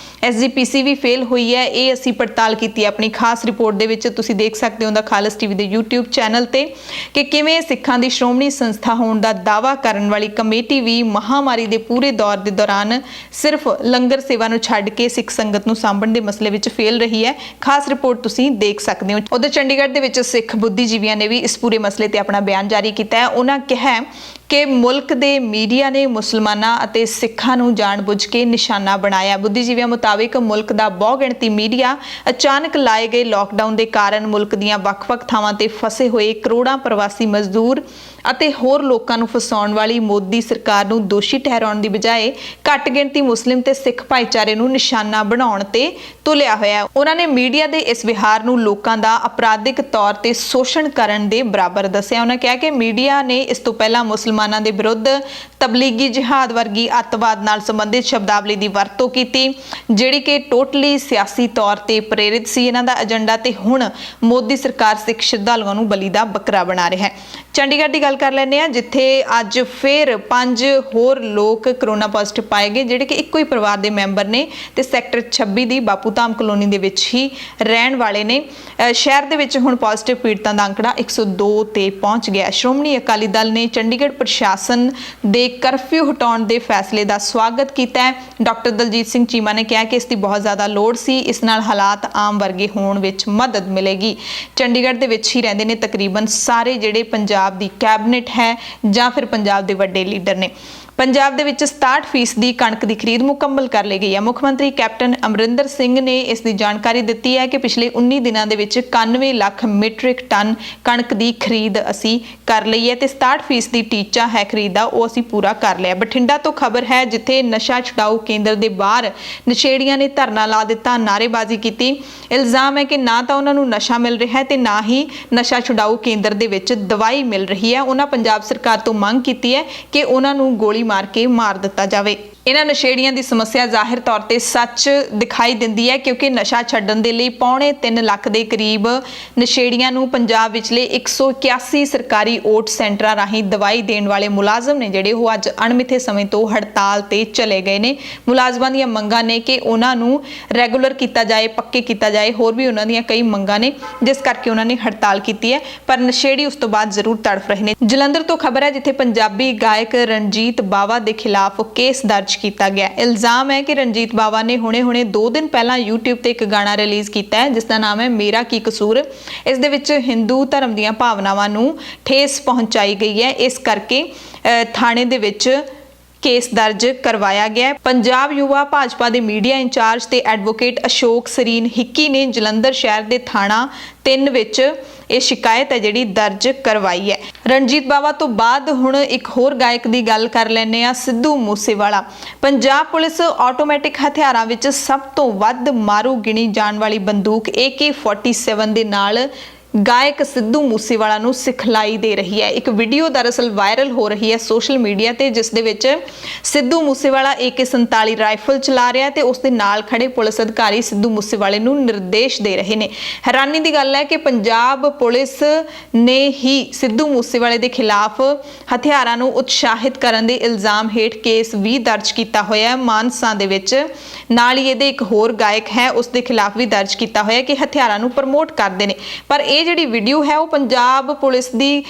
SGPC ਵੀ ਫੇਲ ਹੋਈ ਹੈ, ਇਹ ਅਸੀਂ ਪੜਤਾਲ ਕੀਤੀ ਹੈ ਆਪਣੀ ਖਾਸ ਰਿਪੋਰਟ ਦੇ ਵਿੱਚ। ਤੁਸੀਂ ਦੇਖ ਸਕਦੇ ਹੋ ਦਾ ਖਾਲਸ ਟੀਵੀ ਦੇ YouTube ਚੈਨਲ ਤੇ, ਕਿ ਕਿਵੇਂ ਸਿੱਖਾਂ ਦੀ ਸ਼੍ਰੋਮਣੀ ਸੰਸਥਾ ਹੋਣ ਦਾ ਦਾਅਵਾ ਕਰਨ ਵਾਲੀ ਕਮੇਟੀ ਵੀ ਮਹਾਮਾਰੀ ਦੇ ਪੂਰੇ ਦੌਰ ਦੇ ਦੌਰਾਨ ਸਿਰਫ ਲੰਗਰ ਸੇਵਾ ਨੂੰ ਛੱਡ ਕੇ ਸਿੱਖ ਸੰਗਤ ਨੂੰ ਸਾਂਭਣ ਦੇ ਮਸਲੇ ਵਿੱਚ ਫੇਲ ਰਹੀ ਹੈ। ਖਾਸ ਰਿਪੋਰਟ ਤੁਸੀਂ ਦੇਖ ਸਕਦੇ ਹੋ। ਉਧਰ ਚੰਡੀਗੜ੍ਹ ਦੇ ਵਿੱਚ ਸਿੱਖ ਬੁੱਧੀਜੀਵੀਆਂ ਨੇ ਵੀ ਇਸ ਪੂਰੇ ਮਸਲੇ ਤੇ ਆਪਣਾ ਬਿਆਨ ਜਾਰੀ ਕੀਤਾ ਹੈ। ਉਹਨਾਂ ਕਿਹਾ ਕਿ ਮੁਲਕ ਦੇ ਮੀਡੀਆ ਨੇ ਮੁਸਲਮਾਨਾਂ ਅਤੇ ਸਿੱਖਾਂ ਨੂੰ ਜਾਣਬੁੱਝ ਕੇ ਨਿਸ਼ਾਨਾ ਬਣਾਇਆ। ਬੁੱਧੀਜੀਵੀਆਂ ਮੁਤਾਬਿਕ ਮੁਲਕ ਦਾ ਬਹੁਗਿਣਤੀ ਮੀਡੀਆ ਅਚਾਨਕ ਲਾਏ ਗਏ ਲਾਕਡਾਊਨ ਦੇ ਕਾਰਨ ਮੁਲਕ ਦੀਆਂ ਵੱਖ-ਵੱਖ ਥਾਵਾਂ ਤੇ ਫਸੇ ਹੋਏ ਕਰੋੜਾਂ ਪ੍ਰਵਾਸੀ ਮਜ਼ਦੂਰ ਅਤੇ ਹੋਰ ਲੋਕਾਂ ਨੂੰ ਫਸਾਉਣ ਵਾਲੀ ਮੋਦੀ ਸਰਕਾਰ ਨੂੰ ਦੋਸ਼ੀ ਠਹਿਰਾਉਣ ਦੀ ਬਜਾਏ ਘੱਟ ਗਿਣਤੀ ਮੁਸਲਿਮ ਤੇ ਸਿੱਖ ਭਾਈਚਾਰੇ ਨੂੰ ਨਿਸ਼ਾਨਾ ਬਣਾਉਣ ਤੇ ਤੁਲਿਆ ਹੋਇਆ। ਉਹਨਾਂ ਨੇ ਮੀਡੀਆ ਦੇ ਇਸ ਵਿਹਾਰ ਨੂੰ ਲੋਕਾਂ ਦਾ ਅਪਰਾਧਿਕ ਤੌਰ ਤੇ ਸ਼ੋਸ਼ਣ ਕਰਨ ਦੇ ਬਰਾਬਰ ਦੱਸਿਆ। ਉਹਨਾਂ ਕਿਹਾ ਕਿ ਮੀਡੀਆ ਨੇ ਇਸ ਤੋਂ ਪਹਿਲਾਂ ਮੁਸਲਮਾਨਾਂ ਦੇ ਵਿਰੁੱਧ ਤਬਲੀਗੀ ਜਿਹਾਦ ਵਰਗੀ ਅੱਤਵਾਦ ਨਾਲ ਸੰਬੰਧਿਤ ਸ਼ਬਦਾਵਲੀ ਦੀ ਵਰਤੋਂ ਕੀਤੀ, ਜਿਹੜੀ ਕਿ ਟੋਟਲੀ ਸਿਆਸੀ ਤੌਰ ਤੇ ਪ੍ਰੇਰਿਤ ਸੀ ਇਹਨਾਂ ਦਾ ਏਜੰਡਾ, ਤੇ ਹੁਣ ਮੋਦੀ ਸਰਕਾਰ ਸਿੱਖ ਸ਼ਰਧਾਲੂਆਂ ਨੂੰ ਬਲੀ ਦਾ ਬੱਕਰਾ ਬਣਾ ਰਿਹਾ ਹੈ। ਚੰਡੀਗੜ੍ਹ ਦੀ ਗੱਲ ਕਰ ਲੈਂਦੇ ਹਾਂ, ਜਿੱਥੇ ਅੱਜ ਫਿਰ 5 ਹੋਰ ਲੋਕ ਕਰੋਨਾ ਪੋਜ਼ਿਟਿਵ ਪਾਏ ਗਏ, ਜਿਹੜੇ ਕਿ ਇੱਕੋ ਹੀ ਪਰਿਵਾਰ ਦੇ ਮੈਂਬਰ ਨੇ ਤੇ ਸੈਕਟਰ 26 ਦੀ ਬਾਪੂ ਧਾਮ ਕਲੋਨੀ ਦੇ ਵਿੱਚ ਹੀ ਰਹਿਣ ਵਾਲੇ ਨੇ। ਸ਼ਹਿਰ ਦੇ ਵਿੱਚ ਹੁਣ ਪੋਜ਼ਿਟਿਵ ਪੀੜਤਾਂ ਦਾ ਅੰਕੜਾ 102 ਤੇ ਪਹੁੰਚ ਗਿਆ। ਸ਼੍ਰੋਮਣੀ ਅਕਾਲੀ ਦਲ ਨੇ ਚੰਡੀਗੜ੍ਹ ਪ੍ਰਸ਼ਾਸਨ ਦੇ ਕਰਫਿਊ ਹਟਾਉਣ ਦੇ ਫੈਸਲੇ ਦਾ ਸਵਾਗਤ ਕੀਤਾ ਹੈ। ਡਾਕਟਰ ਦਲਜੀਤ ਸਿੰਘ ਚੀਮਾ ਨੇ ਕਿਹਾ ਕਿ ਇਸ ਦੀ ਬਹੁਤ ਜ਼ਿਆਦਾ ਲੋੜ ਸੀ, ਇਸ ਨਾਲ ਹਾਲਾਤ ਆਮ ਵਰਗੇ ਹੋਣ ਵਿੱਚ ਮਦਦ ਮਿਲੇਗੀ। ਚੰਡੀਗੜ੍ਹ ਦੇ ਵਿੱਚ ਹੀ ਰਹਿੰਦੇ ਨੇ ਤਕਰੀਬਨ ਸਾਰੇ ਜਿਹੜੇ ਪੰਜਾਬ ਦੀ ਕੈਬਨਿਟ ਹੈ ਜਾਂ ਫਿਰ ਪੰਜਾਬ ਦੇ ਵੱਡੇ ਲੀਡਰ ਨੇ। ਪੰਜਾਬ ਦੇ ਵਿੱਚ 67% ਦੀ ਕਣਕ ਦੀ ਖਰੀਦ ਮੁਕੰਮਲ ਕਰ ਲਈ ਗਈ ਹੈ। ਮੁੱਖ ਮੰਤਰੀ ਕੈਪਟਨ ਅਮਰਿੰਦਰ ਸਿੰਘ ਨੇ ਇਸ ਦੀ ਜਾਣਕਾਰੀ ਦਿੱਤੀ ਹੈ ਕਿ ਪਿਛਲੇ 19 ਦਿਨਾਂ ਦੇ ਵਿੱਚ 91 ਲੱਖ ਮੀਟ੍ਰਿਕ ਟਨ ਕਣਕ ਦੀ ਖਰੀਦ ਅਸੀਂ ਕਰ ਲਈ ਹੈ ਤੇ 67% ਦੀ ਟੀਚਾ ਹੈ ਖਰੀਦ ਦਾ ਉਹ ਅਸੀਂ ਪੂਰਾ ਕਰ ਲਿਆ। ਬਠਿੰਡਾ ਤੋਂ ਖਬਰ ਹੈ ਜਿੱਥੇ ਨਸ਼ਾ ਛੁਡਾਊ ਕੇਂਦਰ ਦੇ ਬਾਹਰ ਨਸ਼ੇੜੀਆਂ ਨੇ ਧਰਨਾ ਲਾ ਦਿੱਤਾ, ਨਾਅਰੇਬਾਜ਼ੀ ਕੀਤੀ। ਇਲਜ਼ਾਮ ਹੈ ਕਿ ਨਾ ਤਾਂ ਉਹਨਾਂ ਨੂੰ ਨਸ਼ਾ ਮਿਲ ਰਿਹਾ ਹੈ ਤੇ ਨਾ ਹੀ ਨਸ਼ਾ ਛੁਡਾਊ ਕੇਂਦਰ ਦੇ ਵਿੱਚ ਦਵਾਈ ਮਿਲ ਰਹੀ ਹੈ। ਉਹਨਾਂ ਪੰਜਾਬ ਸਰਕਾਰ ਤੋਂ ਮੰਗ ਕੀਤੀ ਹੈ ਕਿ ਉਹਨਾਂ ਨੂੰ ਗੋਲੀ ਮਾਰ ਕੇ ਮਾਰ ਦਿੱਤਾ ਜਾਵੇ। ਇਹਨਾਂ ਨਸ਼ੇੜੀਆਂ ਦੀ ਸਮੱਸਿਆ ਜ਼ਾਹਿਰ ਤੌਰ ਤੇ ਸੱਚ ਦਿਖਾਈ ਦਿੰਦੀ ਹੈ ਕਿਉਂਕਿ ਨਸ਼ਾ ਛੱਡਣ ਦੇ ਲਈ 2.25 ਲੱਖ ਦੇ ਕਰੀਬ ਨਸ਼ੇੜੀਆਂ ਨੂੰ ਪੰਜਾਬ ਵਿਚਲੇ 181 ਸਰਕਾਰੀ ਓਟ ਸੈਂਟਰਾਂ ਰਾਹੀਂ ਦਵਾਈ ਦੇਣ ਵਾਲੇ ਮੁਲਾਜ਼ਮ ਨੇ ਜਿਹੜੇ ਉਹ ਅੱਜ ਅਣਮਿੱਥੇ ਸਮੇਂ ਤੋਂ ਹੜਤਾਲ ਤੇ ਚਲੇ ਗਏ ਨੇ। ਮੁਲਾਜ਼ਮਾਂ ਦੀਆਂ ਮੰਗਾਂ ਨੇ ਕਿ ਉਹਨਾਂ ਨੂੰ ਰੈਗੂਲਰ ਕੀਤਾ ਜਾਏ, ਪੱਕੇ ਕੀਤਾ ਜਾਏ, ਹੋਰ ਵੀ ਉਹਨਾਂ ਦੀਆਂ ਕਈ ਮੰਗਾਂ ਨੇ ਜਿਸ ਕਰਕੇ ਉਹਨਾਂ ਨੇ ਹੜਤਾਲ ਕੀਤੀ ਹੈ। ਪਰ ਨਸ਼ੇੜੀ ਉਸ ਤੋਂ ਬਾਅਦ ਜ਼ਰੂਰ ਤੜਫ ਰਹੇ ਨੇ। ਜਲੰਧਰ ਤੋਂ ਖਬਰ ਹੈ ਜਿੱਥੇ ਪੰਜਾਬੀ ਗਾਇਕ ਰਣਜੀਤ ਬਾਵਾ ਦੇ ਖਿਲਾਫ ਕੇਸ ਦਰਜ ਕੀਤਾ ਗਿਆ। ਇਲਜ਼ਾਮ ਹੈ ਕਿ ਰਣਜੀਤ ਬਾਵਾ ਨੇ ਹੁਣੇ 2 ਦਿਨ ਪਹਿਲਾਂ YouTube ਤੇ ਇੱਕ ਗਾਣਾ ਰਿਲੀਜ਼ ਕੀਤਾ ਹੈ ਜਿਸ ਦਾ ਨਾਮ ਹੈ ਮੇਰਾ ਕੀ ਕਸੂਰ। ਇਸ ਦੇ ਵਿੱਚ ਹਿੰਦੂ ਧਰਮ ਦੀਆਂ ਭਾਵਨਾਵਾਂ ਨੂੰ ਠੇਸ ਪਹੁੰਚਾਈ ਗਈ ਹੈ। ਇਸ ਕਰਕੇ ਥਾਣੇ ਦੇ ਵਿੱਚ ਕੇਸ ਦਰਜ ਕਰਵਾਇਆ ਗਿਆ। ਪੰਜਾਬ ਯੁਵਾ ਭਾਜਪਾ ਦੇ ਮੀਡੀਆ ਇੰਚਾਰਜ ਤੇ ਐਡਵੋਕੇਟ ਅਸ਼ੋਕ ਸਰੀਨ ਹਿੱਕੀ ਨੇ ਜਲੰਧਰ ਸ਼ਹਿਰ ਦੇ ਥਾਣਾ 3 ਵਿੱਚ ਇਹ ਸ਼ਿਕਾਇਤ ਹੈ ਜਿਹੜੀ ਦਰਜ ਕਰਵਾਈ ਹੈ। ਰਣਜੀਤ ਬਾਵਾ ਤੋਂ ਬਾਅਦ ਹੁਣ ਇੱਕ ਹੋਰ ਗਾਇਕ ਦੀ ਗੱਲ ਕਰ ਲੈਂਦੇ ਆ, ਸਿੱਧੂ ਮੂਸੇਵਾਲਾ। ਪੰਜਾਬ ਪੁਲਿਸ ਆਟੋਮੈਟਿਕ ਹਥਿਆਰਾਂ ਵਿੱਚ ਸਭ ਤੋਂ ਵੱਧ ਮਾਰੂ ਗਿਣੀ ਜਾਣ ਵਾਲੀ ਬੰਦੂਕ AK-47 ਦੇ ਨਾਲ ਗਾਇਕ ਸਿੱਧੂ ਮੂਸੇਵਾਲਾ ਨੂੰ ਸਿਖਲਾਈ ਦੇ ਰਹੀ ਹੈ। ਇੱਕ ਵੀਡੀਓ ਦਰਅਸਲ ਵਾਇਰਲ ਹੋ ਰਹੀ ਹੈ ਸੋਸ਼ਲ ਮੀਡੀਆ ਤੇ ਜਿਸ ਦੇ ਵਿੱਚ ਸਿੱਧੂ ਮੂਸੇਵਾਲਾ AK-47 ਰਾਈਫਲ ਚਲਾ ਰਿਹਾ ਤੇ ਉਸ ਦੇ ਨਾਲ ਖੜੇ ਪੁਲਿਸ ਅਧਿਕਾਰੀ ਸਿੱਧੂ ਮੂਸੇਵਾਲੇ ਨੂੰ ਨਿਰਦੇਸ਼ ਦੇ ਰਹੇ ਨੇ। ਹੈਰਾਨੀ ਦੀ ਗੱਲ ਹੈ ਕਿ ਪੰਜਾਬ ਪੁਲਿਸ ਨੇ ਹੀ ਸਿੱਧੂ ਮੂਸੇਵਾਲੇ ਦੇ ਖਿਲਾਫ ਹਥਿਆਰਾਂ ਨੂੰ ਉਤਸ਼ਾਹਿਤ ਕਰਨ ਦੇ ਇਲਜ਼ਾਮ ਹੇਠ ਕੇਸ ਵੀ ਦਰਜ ਕੀਤਾ ਹੋਇਆ ਹੈ ਮਾਨਸਾ ਦੇ ਵਿੱਚ। ਨਾਲ ਹੀ ਇਹਦੇ ਇੱਕ ਹੋਰ ਗਾਇਕ ਹੈ ਉਸ ਦੇ ਖਿਲਾਫ ਵੀ ਦਰਜ ਕੀਤਾ ਹੋਇਆ ਕਿ ਹਥਿਆਰਾਂ ਨੂੰ ਪ੍ਰਮੋਟ ਕਰਦੇ ਨੇ। ਪਰ ਇਹ ਜਿਹੜੀ ਵੀਡੀਓ ਹੈ ਉਹ ਪੰਜਾਬ ਪੁਲਿਸ ਦੀ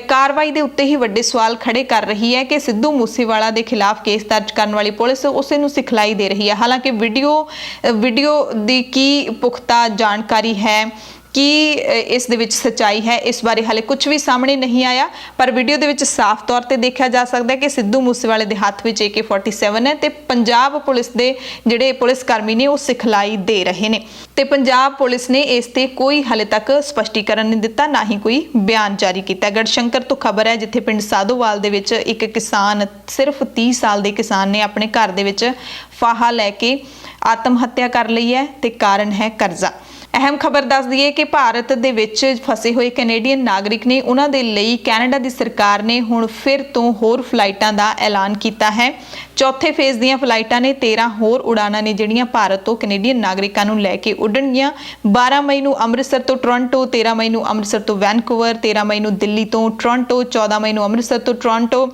ਕਾਰਵਾਈ ਦੇ ਉੱਤੇ ਹੀ ਵੱਡੇ ਸਵਾਲ ਖੜੇ ਕਰ ਰਹੀ ਹੈ ਕਿ ਸਿੱਧੂ ਮੂਸੇਵਾਲਾ ਦੇ ਖਿਲਾਫ ਕੇਸ ਦਰਜ ਕਰਨ ਵਾਲੀ ਪੁਲਿਸ ਉਸੇ ਨੂੰ ਸਿਖਲਾਈ ਦੇ ਰਹੀ ਹੈ। ਹਾਲਾਂਕਿ ਵੀਡੀਓ ਦੀ ਕੀ ਪੁਖਤਾ ਜਾਣਕਾਰੀ ਹੈ, ਕੀ ਇਸ ਦੇ ਵਿੱਚ ਸੱਚਾਈ ਹੈ, ਇਸ ਬਾਰੇ ਹਾਲੇ ਕੁਝ ਵੀ ਸਾਹਮਣੇ ਨਹੀਂ ਆਇਆ। ਪਰ ਵੀਡੀਓ ਦੇ ਵਿੱਚ ਸਾਫ਼ ਤੌਰ ਤੇ ਦੇਖਿਆ ਜਾ ਸਕਦਾ ਹੈ ਕਿ ਸਿੱਧੂ ਮੂਸੇਵਾਲੇ ਦੇ ਹੱਥ ਵਿੱਚ AK-47 ਹੈ ਤੇ ਪੰਜਾਬ ਪੁਲਿਸ ਦੇ ਜਿਹੜੇ ਪੁਲਿਸ ਕਰਮੀ ਨੇ ਉਹ ਸਿਖਲਾਈ ਦੇ ਰਹੇ ਨੇ ਤੇ ਪੰਜਾਬ ਪੁਲਿਸ ਨੇ ਇਸ ਤੇ ਕੋਈ ਹਾਲੇ ਤੱਕ ਸਪਸ਼ਟੀਕਰਨ ਨਹੀਂ ਦਿੱਤਾ, ਨਾ ਹੀ ਕੋਈ ਬਿਆਨ ਜਾਰੀ ਕੀਤਾ। ਗੜਸ਼ੰਕਰ ਤੋਂ ਖਬਰ ਹੈ ਜਿੱਥੇ ਪਿੰਡ ਸਾਧੋਵਾਲ ਦੇ ਵਿੱਚ ਇੱਕ ਕਿਸਾਨ, ਸਿਰਫ 30 ਸਾਲ ਦੇ ਕਿਸਾਨ ਨੇ ਆਪਣੇ ਘਰ ਦੇ ਵਿੱਚ ਫਾਹਾ ਲੈ ਕੇ ਆਤਮ ਹੱਤਿਆ ਕਰ ਲਈ ਹੈ ਤੇ ਕਾਰਨ ਹੈ ਕਰਜ਼ਾ। ਅਹਿਮ ਖਬਰ ਦੱਸ ਦਈਏ ਕਿ ਭਾਰਤ ਦੇ ਵਿੱਚ ਫਸੇ ਹੋਏ ਕੈਨੇਡੀਅਨ ਨਾਗਰਿਕ ਨੇ ਉਹਨਾਂ ਦੇ ਲਈ ਕੈਨੇਡਾ ਦੀ ਸਰਕਾਰ ਨੇ ਹੁਣ ਫਿਰ ਤੋਂ ਹੋਰ ਫਲਾਈਟਾਂ ਦਾ ਐਲਾਨ ਕੀਤਾ ਹੈ। ਚੌਥੇ ਫੇਜ਼ ਦੀਆਂ ਫਲਾਈਟਾਂ ਨੇ 13 ਹੋਰ ਉਡਾਨਾਂ ਨੇ ਜਿਹੜੀਆਂ ਭਾਰਤ ਤੋਂ ਕੈਨੇਡੀਅਨ ਨਾਗਰਿਕਾਂ ਨੂੰ ਲੈ ਕੇ ਉੱਡਣਗੀਆਂ। 12 ਮਈ ਨੂੰ ਅੰਮ੍ਰਿਤਸਰ ਤੋਂ ਟੋਰਾਂਟੋ, 13 ਮਈ ਨੂੰ ਅੰਮ੍ਰਿਤਸਰ ਤੋਂ ਵੈਨਕੂਵਰ, 13 ਮਈ ਨੂੰ ਦਿੱਲੀ ਤੋਂ ਟੋਰਾਂਟੋ, 14 ਮਈ ਨੂੰ ਅੰਮ੍ਰਿਤਸਰ ਤੋਂ ਟੋਰਾਂਟੋ,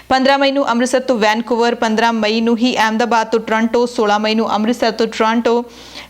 15 ਮਈ ਨੂੰ ਅੰਮ੍ਰਿਤਸਰ ਤੋਂ ਵੈਨਕੂਵਰ, 15 ਮਈ ਨੂੰ ਹੀ ਅਹਿਮਦਾਬਾਦ ਤੋਂ ਟੋਰਾਂਟੋ, 16 ਮਈ ਨੂੰ ਅੰਮ੍ਰਿਤਸਰ ਤੋਂ ਟੋਰਾਂਟੋ,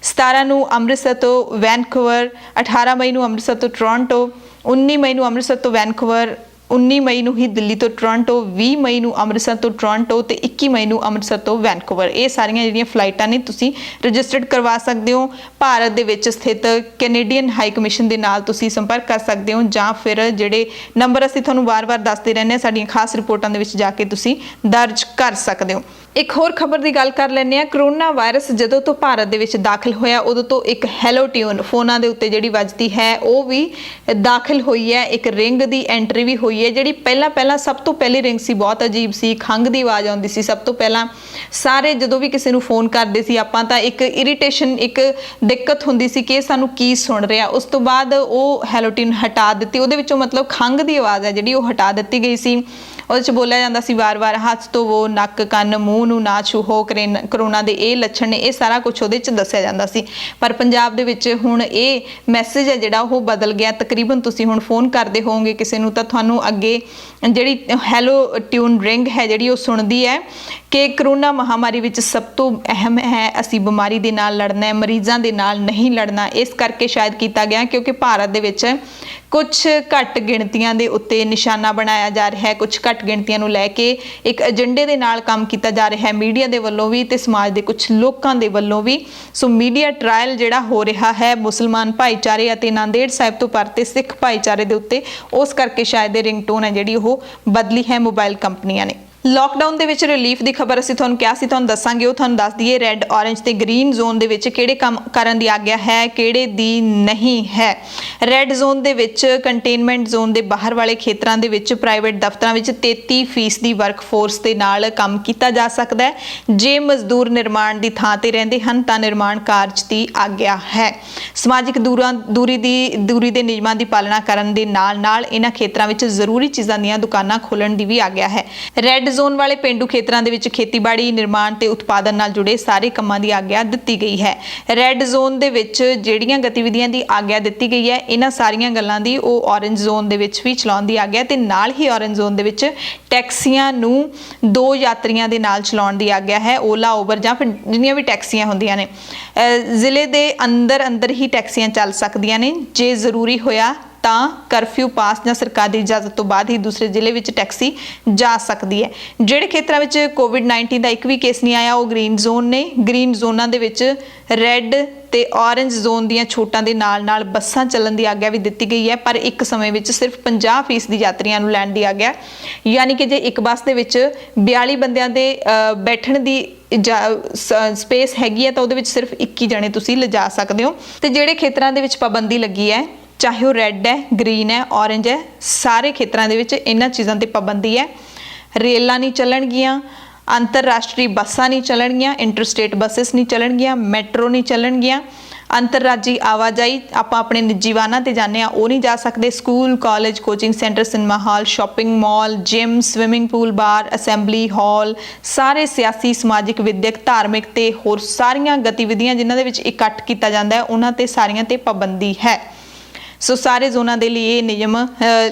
17 ਨੂੰ ਅੰਮ੍ਰਿਤਸਰ ਤੋਂ ਵੈਨਕੂਵਰ, 18 ਮਈ ਨੂੰ ਅੰਮ੍ਰਿਤਸਰ ਤੋਂ ਟੋਰਾਂਟੋ, 19 ਮਈ ਨੂੰ ਅੰਮ੍ਰਿਤਸਰ ਤੋਂ ਵੈਨਕੂਵਰ, 19 ਮਈ ਨੂੰ ਹੀ ਦਿੱਲੀ ਤੋਂ ਟੋਰਾਂਟੋ, 20 ਮਈ ਨੂੰ ਅੰਮ੍ਰਿਤਸਰ ਤੋਂ ਟੋਰਾਂਟੋ ਤੇ 21 ਮਈ ਨੂੰ ਅੰਮ੍ਰਿਤਸਰ ਤੋਂ ਵੈਨਕੂਵਰ। ਇਹ ਸਾਰੀਆਂ ਜਿਹੜੀਆਂ ਫਲਾਈਟਾਂ ਨੇ ਤੁਸੀਂ ਰਜਿਸਟਰਡ ਕਰਵਾ ਸਕਦੇ ਹੋ। ਭਾਰਤ ਦੇ ਵਿੱਚ ਸਥਿਤ ਕੈਨੇਡੀਅਨ ਹਾਈ ਕਮਿਸ਼ਨ ਦੇ ਨਾਲ ਤੁਸੀਂ ਸੰਪਰਕ ਕਰ ਸਕਦੇ ਹੋ ਜਾਂ ਫਿਰ ਜਿਹੜੇ ਨੰਬਰ ਅਸੀਂ ਤੁਹਾਨੂੰ ਵਾਰ-ਵਾਰ ਦੱਸਦੇ ਰਹਿੰਦੇ ਹਾਂ ਸਾਡੀਆਂ ਖਾਸ ਰਿਪੋਰਟਾਂ ਦੇ ਵਿੱਚ ਜਾ ਕੇ ਤੁਸੀਂ ਦਰਜ ਕਰ ਸਕਦੇ ਹੋ। ਇੱਕ ਹੋਰ ਖਬਰ ਦੀ ਗੱਲ ਕਰ ਲੈਂਦੇ ਹਾਂ। ਕਰੋਨਾ ਵਾਇਰਸ ਜਦੋਂ ਤੋਂ ਭਾਰਤ ਦੇ ਵਿੱਚ ਦਾਖਲ ਹੋਇਆ ਉਦੋਂ ਤੋਂ ਇੱਕ ਹੈਲੋ ਟਿਊਨ ਫੋਨਾਂ ਦੇ ਉੱਤੇ ਜਿਹੜੀ ਵੱਜਦੀ ਹੈ ਉਹ ਵੀ ਦਾਖਲ ਹੋਈ ਹੈ। ਇੱਕ ਰਿੰਗ ਦੀ ਐਂਟਰੀ ਵੀ ਹੋਈ ਹੈ ਜਿਹੜੀ ਪਹਿਲਾਂ ਸਭ ਤੋਂ ਪਹਿਲੀ ਰਿੰਗ ਸੀ, ਬਹੁਤ ਅਜੀਬ ਸੀ, ਖੰਘ ਦੀ ਆਵਾਜ਼ ਆਉਂਦੀ ਸੀ ਸਭ ਤੋਂ ਪਹਿਲਾਂ। ਸਾਰੇ ਜਦੋਂ ਵੀ ਕਿਸੇ ਨੂੰ ਫੋਨ ਕਰਦੇ ਸੀ ਆਪਾਂ ਤਾਂ ਇੱਕ ਇਰੀਟੇਸ਼ਨ, ਇੱਕ ਦਿੱਕਤ ਹੁੰਦੀ ਸੀ ਕਿ ਸਾਨੂੰ ਕੀ ਸੁਣ ਰਿਹਾ। ਉਸ ਤੋਂ ਬਾਅਦ ਉਹ ਹੈਲੋ ਟਿਊਨ ਹਟਾ ਦਿੱਤੀ, ਉਹਦੇ ਵਿੱਚੋਂ ਮਤਲਬ ਖੰਘ ਦੀ ਆਵਾਜ਼ ਹੈ ਜਿਹੜੀ ਉਹ ਹਟਾ ਦਿੱਤੀ ਗਈ ਸੀ। ਉਹਦੇ 'ਚ ਬੋਲਿਆ ਜਾਂਦਾ ਸੀ ਵਾਰ-ਵਾਰ ਹੱਥ ਧੋਵੋ, ਨੱਕ ਕੰਨ ਮੂੰਹ ਨੂੰ ਨਾ ਛੂਹੋ, ਕਰੋਨਾ ਦੇ ਇਹ ਲੱਛਣ ਨੇ, ਇਹ ਸਾਰਾ ਕੁਝ ਉਹਦੇ 'ਚ ਦੱਸਿਆ ਜਾਂਦਾ ਸੀ। ਪਰ ਪੰਜਾਬ ਦੇ ਵਿੱਚ ਹੁਣ ਇਹ ਮੈਸੇਜ ਹੈ ਜਿਹੜਾ ਉਹ ਬਦਲ ਗਿਆ। ਤਕਰੀਬਨ ਤੁਸੀਂ ਹੁਣ ਫੋਨ ਕਰਦੇ ਹੋਵੋਗੇ ਕਿਸੇ ਨੂੰ ਤਾਂ ਤੁਹਾਨੂੰ ਅੱਗੇ ਜਿਹੜੀ ਹੈਲੋ ਟਿਊਨ ਰਿੰਗ ਹੈ ਜਿਹੜੀ ਉਹ ਸੁਣਦੀ ਹੈ ਕਿ ਕਰੋਨਾ ਮਹਾਮਾਰੀ ਵਿੱਚ ਸਭ ਤੋਂ ਅਹਿਮ ਹੈ ਅਸੀਂ ਬਿਮਾਰੀ ਦੇ ਨਾਲ ਲੜਨਾ ਹੈ, ਮਰੀਜ਼ਾਂ ਦੇ ਨਾਲ ਨਹੀਂ ਲੜਨਾ। ਇਸ ਕਰਕੇ ਸ਼ਾਇਦ ਕੀਤਾ ਗਿਆ ਕਿਉਂਕਿ ਭਾਰਤ ਦੇ ਵਿੱਚ ਕੁਝ ਘੱਟ ਗਿਣਤੀਆਂ ਦੇ ਉੱਤੇ ਨਿਸ਼ਾਨਾ ਬਣਾਇਆ ਜਾ ਰਿਹਾ ਹੈ, ਕੁਝ ਘੱਟ ਗਿਣਤੀਆਂ ਨੂੰ ਲੈ ਕੇ ਇੱਕ ਏਜੰਡੇ ਦੇ ਨਾਲ ਕੰਮ ਕੀਤਾ ਜਾ ਰਿਹਾ ਹੈ ਮੀਡੀਆ ਦੇ ਵੱਲੋਂ ਵੀ ਤੇ ਸਮਾਜ ਦੇ ਕੁਝ ਲੋਕਾਂ ਦੇ ਵੱਲੋਂ ਵੀ। ਸੋ ਮੀਡੀਆ ਟ੍ਰਾਇਲ ਜਿਹੜਾ ਹੋ ਰਿਹਾ ਹੈ ਮੁਸਲਮਾਨ ਭਾਈਚਾਰੇ ਅਤੇ ਨਾਂਦੇੜ ਸਾਹਿਬ ਤੋਂ ਪਰਤੇ ਸਿੱਖ ਭਾਈਚਾਰੇ ਦੇ ਉੱਤੇ, ਉਸ ਕਰਕੇ ਸ਼ਾਇਦ ਇਹ ਰਿੰਗਟੋਨ ਹੈ ਜਿਹੜੀ ਉਹ ਬਦਲੀ ਹੈ ਮੋਬਾਈਲ ਕੰਪਨੀਆਂ ਨੇ। ਲੋਕਡਾਊਨ ਦੇ ਵਿੱਚ ਰਿਲੀਫ ਦੀ ਖਬਰ ਅਸੀਂ ਤੁਹਾਨੂੰ ਕਿਹਾ ਸੀ ਤੁਹਾਨੂੰ ਦੱਸਾਂਗੇ, ਉਹ ਤੁਹਾਨੂੰ ਦੱਸ ਦਈਏ। ਰੈੱਡ, ਔਰੇਂਜ ਤੇ ਗ੍ਰੀਨ ਜ਼ੋਨ ਦੇ ਵਿੱਚ ਕਿਹੜੇ ਕੰਮ ਕਰਨ ਦੀ ਆਗਿਆ ਹੈ, ਕਿਹੜੇ ਦੀ ਨਹੀਂ ਹੈ। ਰੈੱਡ ਜ਼ੋਨ ਦੇ ਵਿੱਚ ਕੰਟੇਨਮੈਂਟ ਜ਼ੋਨ ਦੇ ਬਾਹਰ ਵਾਲੇ ਖੇਤਰਾਂ ਦੇ ਵਿੱਚ ਪ੍ਰਾਈਵੇਟ ਦਫ਼ਤਰਾਂ ਵਿੱਚ 33% ਵਰਕਫੋਰਸ ਦੇ ਨਾਲ ਕੰਮ ਕੀਤਾ ਜਾ ਸਕਦਾ ਹੈ। ਜੇ ਮਜ਼ਦੂਰ ਨਿਰਮਾਣ ਦੀ ਥਾਂ ਤੇ ਰਹਿੰਦੇ ਹਨ ਤਾਂ ਨਿਰਮਾਣ ਕਾਰਜ ਦੀ ਆਗਿਆ ਹੈ। ਸਮਾਜਿਕ ਦੂਰੀ ਦੇ ਨਿਯਮਾਂ ਦੀ ਪਾਲਣਾ ਕਰਨ ਦੇ ਨਾਲ ਇਹਨਾਂ ਖੇਤਰਾਂ ਵਿੱਚ ਜ਼ਰੂਰੀ ਚੀਜ਼ਾਂ ਦੀਆਂ ਦੁਕਾਨਾਂ ਖੋਲ੍ਹਣ ਦੀ ਵੀ ਆਗਿਆ ਹੈ। ਰੈੱਡ ਜ਼ੋਨ ਵਾਲੇ ਪਿੰਡੂ ਖੇਤਰਾਂ ਦੇ ਵਿੱਚ ਖੇਤੀਬਾੜੀ, ਨਿਰਮਾਣ ਤੇ ਉਤਪਾਦਨ ਨਾਲ ਜੁੜੇ ਸਾਰੇ ਕੰਮਾਂ ਦੀ ਆਗਿਆ ਦਿੱਤੀ ਗਈ ਹੈ। ਰੈੱਡ ਜ਼ੋਨ ਦੇ ਵਿੱਚ ਜਿਹੜੀਆਂ ਗਤੀਵਿਧੀਆਂ ਦੀ ਆਗਿਆ ਦਿੱਤੀ ਗਈ ਹੈ, ਇਹਨਾਂ ਸਾਰੀਆਂ ਗੱਲਾਂ ਦੀ ਉਹ ਔਰੇਂਜ ਜ਼ੋਨ ਦੇ ਵਿੱਚ ਵੀ ਚਲਾਉਣ ਦੀ ਆਗਿਆ ਤੇ ਨਾਲ ਹੀ ਔਰੇਂਜ ਜ਼ੋਨ ਦੇ ਵਿੱਚ ਟੈਕਸੀਆਂ ਨੂੰ 2 ਯਾਤਰੀਆਂ ਦੇ ਨਾਲ ਚਲਾਉਣ ਦੀ ਆਗਿਆ ਹੈ। ਓਲਾ, ਉਬਰ ਜਾਂ ਫਿਰ ਜਿੰਨੀਆਂ ਵੀ ਟੈਕਸੀਆਂ ਹੁੰਦੀਆਂ ਨੇ ਜ਼ਿਲ੍ਹੇ ਦੇ ਅੰਦਰ ਹੀ ਟੈਕਸੀਆਂ ਚੱਲ ਸਕਦੀਆਂ ਨੇ। ਜੇ ਜ਼ਰੂਰੀ ਹੋਇਆ ਤਾਂ ਕਰਫਿਊ ਪਾਸ ਜਾਂ ਸਰਕਾਰ ਦੀ ਇਜਾਜ਼ਤ ਤੋਂ ਬਾਅਦ ਹੀ ਦੂਸਰੇ ਜ਼ਿਲ੍ਹੇ ਵਿੱਚ ਟੈਕਸੀ ਜਾ ਸਕਦੀ ਹੈ। ਜਿਹੜੇ ਖੇਤਰਾਂ ਵਿੱਚ ਕੋਵਿਡ-19 ਦਾ ਇੱਕ ਵੀ ਕੇਸ ਨਹੀਂ ਆਇਆ ਉਹ ਗ੍ਰੀਨ ਜ਼ੋਨ ਨੇ। ਗ੍ਰੀਨ ਜ਼ੋਨਾਂ ਦੇ ਵਿੱਚ ਰੈੱਡ ਤੇ ਔਰੇਂਜ ਜ਼ੋਨ ਦੀਆਂ ਛੋਟਾਂ ਦੇ ਨਾਲ ਬੱਸਾਂ ਚੱਲਣ ਦੀ ਆਗਿਆ ਵੀ ਦਿੱਤੀ ਗਈ ਹੈ, ਪਰ ਇੱਕ ਸਮੇਂ ਵਿੱਚ ਸਿਰਫ 50% ਯਾਤਰੀਆਂ ਨੂੰ ਲੈਣ ਦੀ ਆਗਿਆ। ਯਾਨੀ ਕਿ ਜੇ ਇੱਕ ਬੱਸ ਦੇ ਵਿੱਚ 42 ਬੰਦਿਆਂ ਦੇ ਬੈਠਣ ਦੀ ਸਪੇਸ ਹੈਗੀ ਹੈ ਤਾਂ ਉਹਦੇ ਵਿੱਚ ਸਿਰਫ 21 ਜਣੇ ਤੁਸੀਂ ਲਿਜਾ ਸਕਦੇ ਹੋ। ਤੇ ਜਿਹੜੇ ਖੇਤਰਾਂ ਦੇ ਵਿੱਚ ਪਾਬੰਦੀ ਲੱਗੀ ਹੈ, ਚਾਹੇ ਉਹ ਰੈੱਡ ਹੈ, ਗ੍ਰੀਨ ਹੈ, ਔਰੇਂਜ ਹੈ, ਸਾਰੇ ਖੇਤਰਾਂ ਦੇ ਵਿੱਚ ਇਹਨਾਂ ਚੀਜ਼ਾਂ ਤੇ ਪਾਬੰਦੀ ਹੈ। ਰੇਲਾਂ ਨਹੀਂ ਚੱਲਣਗੀਆਂ, ਅੰਤਰਰਾਸ਼ਟਰੀ ਬੱਸਾਂ ਨਹੀਂ ਚੱਲਣਗੀਆਂ, ਇੰਟਰਸਟੇਟ ਬੱਸਿਸ ਨਹੀਂ ਚੱਲਣਗੀਆਂ, ਮੈਟਰੋ ਨਹੀਂ ਚੱਲਣਗੀਆਂ। ਅੰਤਰਰਾਜੀ ਆਵਾਜਾਈ ਆਪਾਂ ਆਪਣੇ ਨਿੱਜੀ ਵਾਹਨਾਂ ਤੇ ਜਾਂਦੇ ਆ ਉਹ ਨਹੀਂ ਜਾ ਸਕਦੇ। School, college, coaching centre, cinema hall, shopping mall, gym, swimming pool, bar, assembly hall, ਸਾਰੇ ਸਿਆਸੀ, ਸਮਾਜਿਕ, ਵਿਦਿਅਕ, ਧਾਰਮਿਕ ਤੇ ਹੋਰ ਸਾਰੀਆਂ ਗਤੀਵਿਧੀਆਂ ਜਿਨ੍ਹਾਂ ਦੇ ਵਿੱਚ ਇਕੱਠ ਕੀਤਾ ਜਾਂਦਾ ਹੈ ਉਹਨਾਂ ਤੇ ਸਾਰੀਆਂ ਤੇ ਪਾਬੰਦੀ ਹੈ। ਸੋ ਸਾਰੇ ਜ਼ੋਨਾਂ ਦੇ ਲਈ ਇਹ ਨਿਯਮ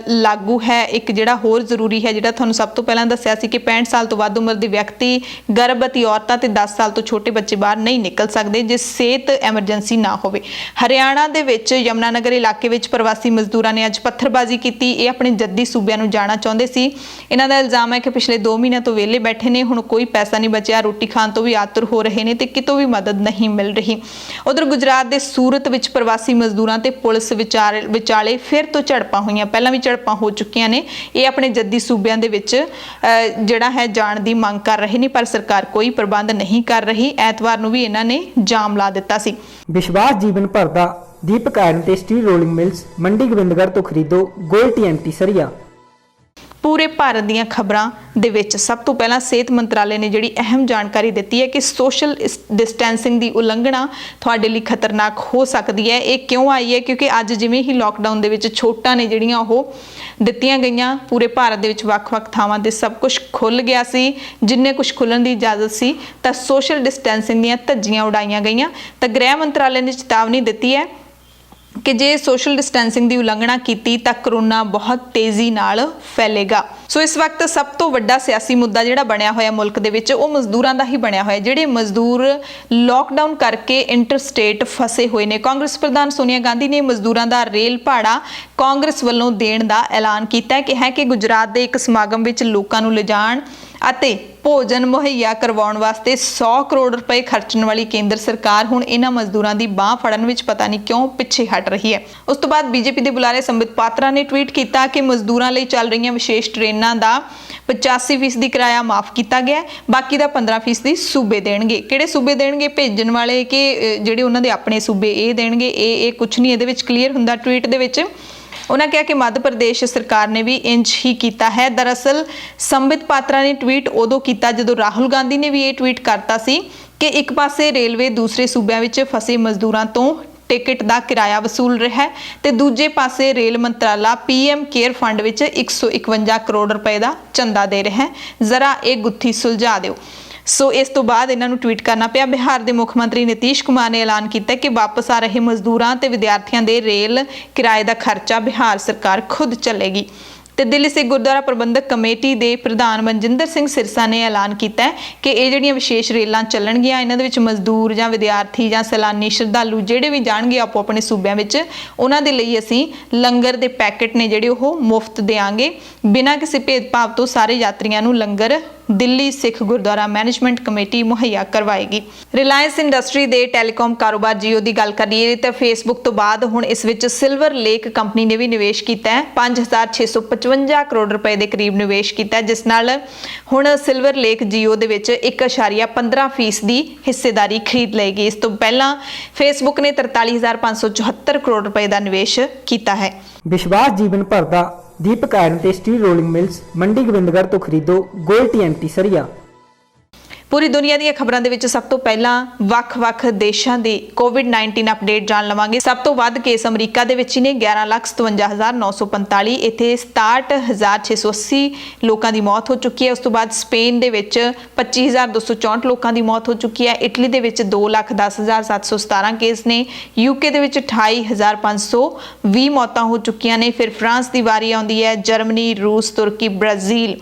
ਲਾਗੂ ਹੈ। ਇੱਕ ਜਿਹੜਾ ਹੋਰ ਜ਼ਰੂਰੀ ਹੈ, ਜਿਹੜਾ ਤੁਹਾਨੂੰ ਸਭ ਤੋਂ ਪਹਿਲਾਂ ਦੱਸਿਆ ਸੀ ਕਿ 65 ਸਾਲ ਤੋਂ ਵੱਧ ਉਮਰ ਦੇ ਵਿਅਕਤੀ, ਗਰਭਵਤੀ ਔਰਤਾਂ ਤੇ 10 ਸਾਲ ਤੋਂ ਛੋਟੇ ਬੱਚੇ ਬਾਹਰ ਨਹੀਂ ਨਿਕਲ ਸਕਦੇ ਜੇ ਸਿਹਤ ਐਮਰਜੈਂਸੀ ਨਾ ਹੋਵੇ। ਹਰਿਆਣਾ ਦੇ ਵਿੱਚ ਯਮੁਨਾਨਗਰ ਇਲਾਕੇ ਵਿੱਚ ਪ੍ਰਵਾਸੀ ਮਜ਼ਦੂਰਾਂ ਨੇ ਅੱਜ ਪੱਥਰਬਾਜ਼ੀ ਕੀਤੀ। ਇਹ ਆਪਣੇ ਜੱਦੀ ਸੂਬਿਆਂ ਨੂੰ ਜਾਣਾ ਚਾਹੁੰਦੇ ਸੀ। ਇਹਨਾਂ ਦਾ ਇਲਜ਼ਾਮ ਹੈ ਕਿ ਪਿਛਲੇ 2 ਮਹੀਨਿਆਂ ਤੋਂ ਵਿਹਲੇ ਬੈਠੇ ਨੇ, ਹੁਣ ਕੋਈ ਪੈਸਾ ਨਹੀਂ ਬਚਿਆ, ਰੋਟੀ ਖਾਣ ਤੋਂ ਵੀ ਆਤੁਰ ਹੋ ਰਹੇ ਨੇ ਤੇ ਕਿਤੋਂ ਵੀ ਮਦਦ ਨਹੀਂ ਮਿਲ ਰਹੀ। ਉਧਰ ਗੁਜਰਾਤ ਦੇ ਸੂਰਤ ਵਿੱਚ ਪ੍ਰਵਾਸੀ ਮਜ਼ਦੂਰਾਂ ਤੇ ਪੁਲਿਸ ਵਿਚਾਲੇ ਫਿਰ ਤੋਂ ਝੜਪਾਂ ਹੋਈਆਂ। ਪਹਿਲਾਂ ਵੀ ਝੜਪਾਂ ਹੋ ਚੁੱਕੀਆਂ ਨੇ। ਇਹ ਆਪਣੇ ਜੱਦੀ ਸੂਬਿਆਂ ਦੇ ਵਿੱਚ ਜਿਹੜਾ ਹੈ ਜਾਣ ਦੀ ਮੰਗ ਕਰ ਰਹੇ ਨੇ, ਪਰ ਸਰਕਾਰ ਕੋਈ ਪ੍ਰਬੰਧ ਨਹੀਂ ਕਰ ਰਹੀ। ਐਤਵਾਰ ਨੂੰ ਵੀ ਇਹਨਾਂ ਨੇ ਜਾਮ ਲਾ ਦਿੱਤਾ ਸੀ। ਵਿਸ਼ਵਾਸ ਜੀਵਨ ਭਰ ਦਾ ਦੀਪਕ ਆਇਰਨ ਤੇ steel rolling mills Mandi Gobindgarh ਤੋਂ ਖਰੀਦੋ ਗੋਲਡ TMT ਸਰੀਆ। ਪੂਰੇ ਭਾਰਤ ਦੀਆਂ ਖਬਰਾਂ ਦੇ ਵਿੱਚ ਸਭ ਤੋਂ ਪਹਿਲਾਂ ਸਿਹਤ ਮੰਤਰਾਲੇ ਨੇ ਜਿਹੜੀ ਅਹਿਮ ਜਾਣਕਾਰੀ ਦਿੱਤੀ ਹੈ ਕਿ ਸੋਸ਼ਲ ਡਿਸਟੈਂਸਿੰਗ ਦੀ ਉਲੰਘਣਾ ਤੁਹਾਡੇ ਲਈ ਖਤਰਨਾਕ ਹੋ ਸਕਦੀ ਹੈ। ਇਹ ਕਿਉਂ ਆਈ ਹੈ? ਕਿਉਂਕਿ ਅੱਜ ਜਿਵੇਂ ਹੀ ਲੋਕਡਾਊਨ ਦੇ ਵਿੱਚ ਛੋਟਾਂ ਨੇ ਜਿਹੜੀਆਂ ਉਹ ਦਿੱਤੀਆਂ ਗਈਆਂ, ਪੂਰੇ ਭਾਰਤ ਦੇ ਵਿੱਚ ਵੱਖ-ਵੱਖ ਥਾਵਾਂ ਤੇ ਸਭ ਕੁਝ ਖੁੱਲ੍ਹ ਗਿਆ ਸੀ। ਜਿੰਨੇ ਕੁਝ ਖੁੱਲ੍ਹਣ ਦੀ ਇਜਾਜ਼ਤ ਸੀ ਤਾਂ ਸੋਸ਼ਲ ਡਿਸਟੈਂਸਿੰਗ ਦੀਆਂ ਧੱਜੀਆਂ ਉਡਾਈਆਂ ਗਈਆਂ। ਤਾਂ ਗ੍ਰਹਿ ਮੰਤਰਾਲੇ ਨੇ ਚੇਤਾਵਨੀ ਦਿੱਤੀ ਹੈ ਕਿ ਜੇ ਸੋਸ਼ਲ ਡਿਸਟੈਂਸਿੰਗ ਦੀ ਉਲੰਘਣਾ ਕੀਤੀ ਤਾਂ ਕਰੋਨਾ ਬਹੁਤ ਤੇਜ਼ੀ ਨਾਲ ਫੈਲੇਗਾ। ਸੋ ਇਸ ਵਕਤ ਸਭ ਤੋਂ ਵੱਡਾ ਸਿਆਸੀ ਮੁੱਦਾ ਜਿਹੜਾ ਬਣਿਆ ਹੋਇਆ ਮੁਲਕ ਦੇ ਵਿੱਚ ਉਹ ਮਜ਼ਦੂਰਾਂ ਦਾ ਹੀ ਬਣਿਆ ਹੋਇਆ। ਜਿਹੜੇ ਮਜ਼ਦੂਰ ਲੋਕਡਾਊਨ ਕਰਕੇ ਇੰਟਰਸਟੇਟ ਫਸੇ ਹੋਏ ਨੇ, ਕਾਂਗਰਸ ਪ੍ਰਧਾਨ ਸੋਨੀਆ ਗਾਂਧੀ ਨੇ ਮਜ਼ਦੂਰਾਂ ਦਾ ਰੇਲ ਭਾੜਾ ਕਾਂਗਰਸ ਵੱਲੋਂ ਦੇਣ ਦਾ ਐਲਾਨ ਕੀਤਾ ਹੈ। ਕਿਹਾ ਕਿ ਗੁਜਰਾਤ ਦੇ ਇੱਕ ਸਮਾਗਮ ਵਿੱਚ ਲੋਕਾਂ ਨੂੰ ਲਿਜਾਣ ਅਤੇ ਭੋਜਨ ਮੁਹੱਈਆ ਕਰਵਾਉਣ ਵਾਸਤੇ 100 ਕਰੋੜ ਰੁਪਏ ਖਰਚਣ ਵਾਲੀ ਕੇਂਦਰ ਸਰਕਾਰ ਹੁਣ ਇਹਨਾਂ ਮਜ਼ਦੂਰਾਂ ਦੀ ਬਾਹ ਫੜਨ ਵਿੱਚ ਪਤਾ ਨਹੀਂ ਕਿਉਂ ਪਿੱਛੇ ਹਟ ਰਹੀ ਹੈ। ਉਸ ਤੋਂ ਬਾਅਦ ਬੀਜੇਪੀ ਦੇ ਬੁਲਾਰੇ ਸੰਬਿਤ ਪਾਤਰਾ ਨੇ ਟਵੀਟ ਕੀਤਾ ਕਿ ਮਜ਼ਦੂਰਾਂ ਲਈ ਚੱਲ ਰਹੀਆਂ ਵਿਸ਼ੇਸ਼ ਟ੍ਰੇਨਾਂ ਦਾ 85% ਕਿਰਾਇਆ ਮਾਫ ਕੀਤਾ ਗਿਆ, ਬਾਕੀ ਦਾ 15% ਸੂਬੇ ਦੇਣਗੇ। ਕਿਹੜੇ ਸੂਬੇ ਦੇਣਗੇ? ਭੇਜਣ ਵਾਲੇ ਕਿ ਜਿਹੜੇ ਉਹਨਾਂ ਦੇ ਆਪਣੇ ਸੂਬੇ ਇਹ ਦੇਣਗੇ? ਇਹ ਕੁਝ ਨਹੀਂ ਇਹਦੇ ਵਿੱਚ ਕਲੀਅਰ ਹੁੰਦਾ ਟਵੀਟ ਦੇ ਵਿੱਚ। ਉਹਨਾਂ ਕਿਹਾ ਕਿ ਮੱਧ ਪ੍ਰਦੇਸ਼ ਸਰਕਾਰ ਨੇ ਵੀ ਇੰਜ ਹੀ ਕੀਤਾ ਹੈ। ਦਰਅਸਲ ਸੰਬਿਤ ਪਾਤਰਾ ਨੇ ਟਵੀਟ ਉਦੋਂ ਕੀਤਾ ਜਦੋਂ ਰਾਹੁਲ ਗਾਂਧੀ ਨੇ ਵੀ ਇਹ ਟਵੀਟ ਕਰਤਾ ਸੀ ਕਿ ਇੱਕ ਪਾਸੇ ਰੇਲਵੇ ਦੂਸਰੇ ਸੂਬਿਆਂ ਵਿੱਚ ਫਸੇ ਮਜ਼ਦੂਰਾਂ ਤੋਂ ਟਿਕਟ ਦਾ ਕਿਰਾਇਆ ਵਸੂਲ ਰਿਹਾ ਹੈ ਤੇ ਦੂਜੇ ਪਾਸੇ ਰੇਲ ਮੰਤਰਾਲਾ PM ਕੇਅਰ ਫੰਡ ਵਿੱਚ 151 ਕਰੋੜ ਰੁਪਏ ਦਾ ਚੰਦਾ ਦੇ ਰਿਹਾ ਹੈ। ਜ਼ਰਾ ਇਹ ਗੁੱਥੀ ਸੁਲਝਾ ਦਿਓ। ਸੋ ਇਸ ਤੋਂ ਬਾਅਦ ਇਹਨਾਂ ਨੂੰ ਟਵੀਟ ਕਰਨਾ ਪਿਆ। ਬਿਹਾਰ ਦੇ ਮੁੱਖ ਮੰਤਰੀ ਨਿਤੀਸ਼ ਕੁਮਾਰ ਨੇ ਐਲਾਨ ਕੀਤਾ ਕਿ ਵਾਪਸ ਆ ਰਹੇ ਮਜ਼ਦੂਰਾਂ ਤੇ ਵਿਦਿਆਰਥੀਆਂ ਦੇ ਰੇਲ ਕਿਰਾਏ ਦਾ ਖਰਚਾ ਬਿਹਾਰ ਸਰਕਾਰ ਖੁਦ ਚੱਲੇਗੀ। ਤੇ ਦਿੱਲੀ ਸਿੱਖ ਗੁਰਦੁਆਰਾ ਪ੍ਰਬੰਧਕ ਕਮੇਟੀ ਦੇ ਪ੍ਰਧਾਨ ਮਨਜਿੰਦਰ ਸਿੰਘ ਸਿਰਸਾ ਨੇ ਐਲਾਨ ਕੀਤਾ ਹੈ ਕਿ ਇਹ ਜਿਹੜੀਆਂ ਵਿਸ਼ੇਸ਼ ਰੇਲਾਂ ਚੱਲਣਗੀਆਂ ਇਹਨਾਂ ਦੇ ਵਿੱਚ ਮਜ਼ਦੂਰ ਜਾਂ ਵਿਦਿਆਰਥੀ ਜਾਂ ਸੈਲਾਨੀ ਸ਼ਰਧਾਲੂ ਜਿਹੜੇ ਵੀ ਜਾਣਗੇ ਆਪੋ ਆਪਣੇ ਸੂਬਿਆਂ ਵਿੱਚ, ਉਹਨਾਂ ਦੇ ਲਈ ਅਸੀਂ ਲੰਗਰ ਦੇ ਪੈਕੇਟ ਨੇ ਜਿਹੜੇ ਉਹ ਮੁਫਤ ਦੇਵਾਂਗੇ। ਬਿਨਾਂ ਕਿਸੇ ਭੇਦਭਾਵ ਤੋਂ ਸਾਰੇ ਯਾਤਰੀਆਂ ਨੂੰ ਲੰਗਰ ਦਿੱਲੀ ਸਿੱਖ ਗੁਰਦੁਆਰਾ ਮੈਨੇਜਮੈਂਟ ਕਮੇਟੀ ਮੁਹੱਈਆ ਕਰਵਾਏਗੀ। ਰਿਲਾਇੰਸ ਇੰਡਸਟਰੀ ਦੇ ਟੈਲੀਕਾਮ ਕਾਰੋਬਾਰ ਜੀਓ ਦੀ ਗੱਲ ਕਰੀਏ ਤਾਂ ਫੇਸਬੁੱਕ ਤੋਂ ਬਾਅਦ ਹੁਣ ਇਸ ਵਿੱਚ ਸਿਲਵਰ ਲੇਕ ਕੰਪਨੀ ਨੇ ਵੀ ਨਿਵੇਸ਼ ਕੀਤਾ ਹੈ। 5655 ਕਰੋੜ ਰੁਪਏ ਦੇ ਕਰੀਬ ਨਿਵੇਸ਼ ਕੀਤਾ ਹੈ, ਜਿਸ ਨਾਲ ਹੁਣ ਸਿਲਵਰ ਲੇਕ ਜੀਓ ਦੇ ਵਿੱਚ 1.15% ਦੀ ਹਿੱਸੇਦਾਰੀ ਖਰੀਦ ਲਏਗੀ। ਇਸ ਤੋਂ ਪਹਿਲਾਂ ਫੇਸਬੁੱਕ ਨੇ 43,574 ਕਰੋੜ ਰੁਪਏ ਦਾ ਨਿਵੇਸ਼ ਕੀਤਾ ਹੈ। ਵਿਸ਼ਵਾਸ ਜੀਵਨ ਭਰ ਦਾ ਦੀਪਕ ਆਇਰਨ ਤੇ steel rolling mills Mandi Gobindgarh ਤੋਂ ਖਰੀਦੋ ਗੋਲਡ TMT ਸਰੀਆ। ਪੂਰੀ ਦੁਨੀਆ ਦੀਆਂ ਖਬਰਾਂ ਦੇ ਵਿੱਚ ਸਭ ਤੋਂ ਪਹਿਲਾਂ ਵੱਖ-ਵੱਖ ਦੇਸ਼ਾਂ ਦੀ ਕੋਵਿਡ-19 ਅਪਡੇਟ ਜਾਣ ਲਵਾਂਗੇ। ਸਭ ਤੋਂ ਵੱਧ ਕੇਸ ਅਮਰੀਕਾ ਦੇ ਵਿੱਚ ਹੀ ਨੇ 11,57,945, ਇੱਥੇ 67,680 ਲੋਕਾਂ ਦੀ ਮੌਤ ਹੋ ਚੁੱਕੀ ਹੈ। ਉਸ ਤੋਂ ਬਾਅਦ ਸਪੇਨ ਦੇ ਵਿੱਚ 25,264 ਲੋਕਾਂ ਦੀ ਮੌਤ ਹੋ ਚੁੱਕੀ ਹੈ। ਇਟਲੀ ਦੇ ਵਿੱਚ 2,10,717 ਕੇਸ ਨੇ। UK ਦੇ ਵਿੱਚ 28,520 ਮੌਤਾਂ ਹੋ ਚੁੱਕੀਆਂ ਨੇ। ਫਿਰ ਫਰਾਂਸ ਦੀ ਵਾਰੀ ਆਉਂਦੀ ਹੈ, ਜਰਮਨੀ, ਰੂਸ, ਤੁਰਕੀ, ਬ੍ਰਾਜ਼ੀਲ।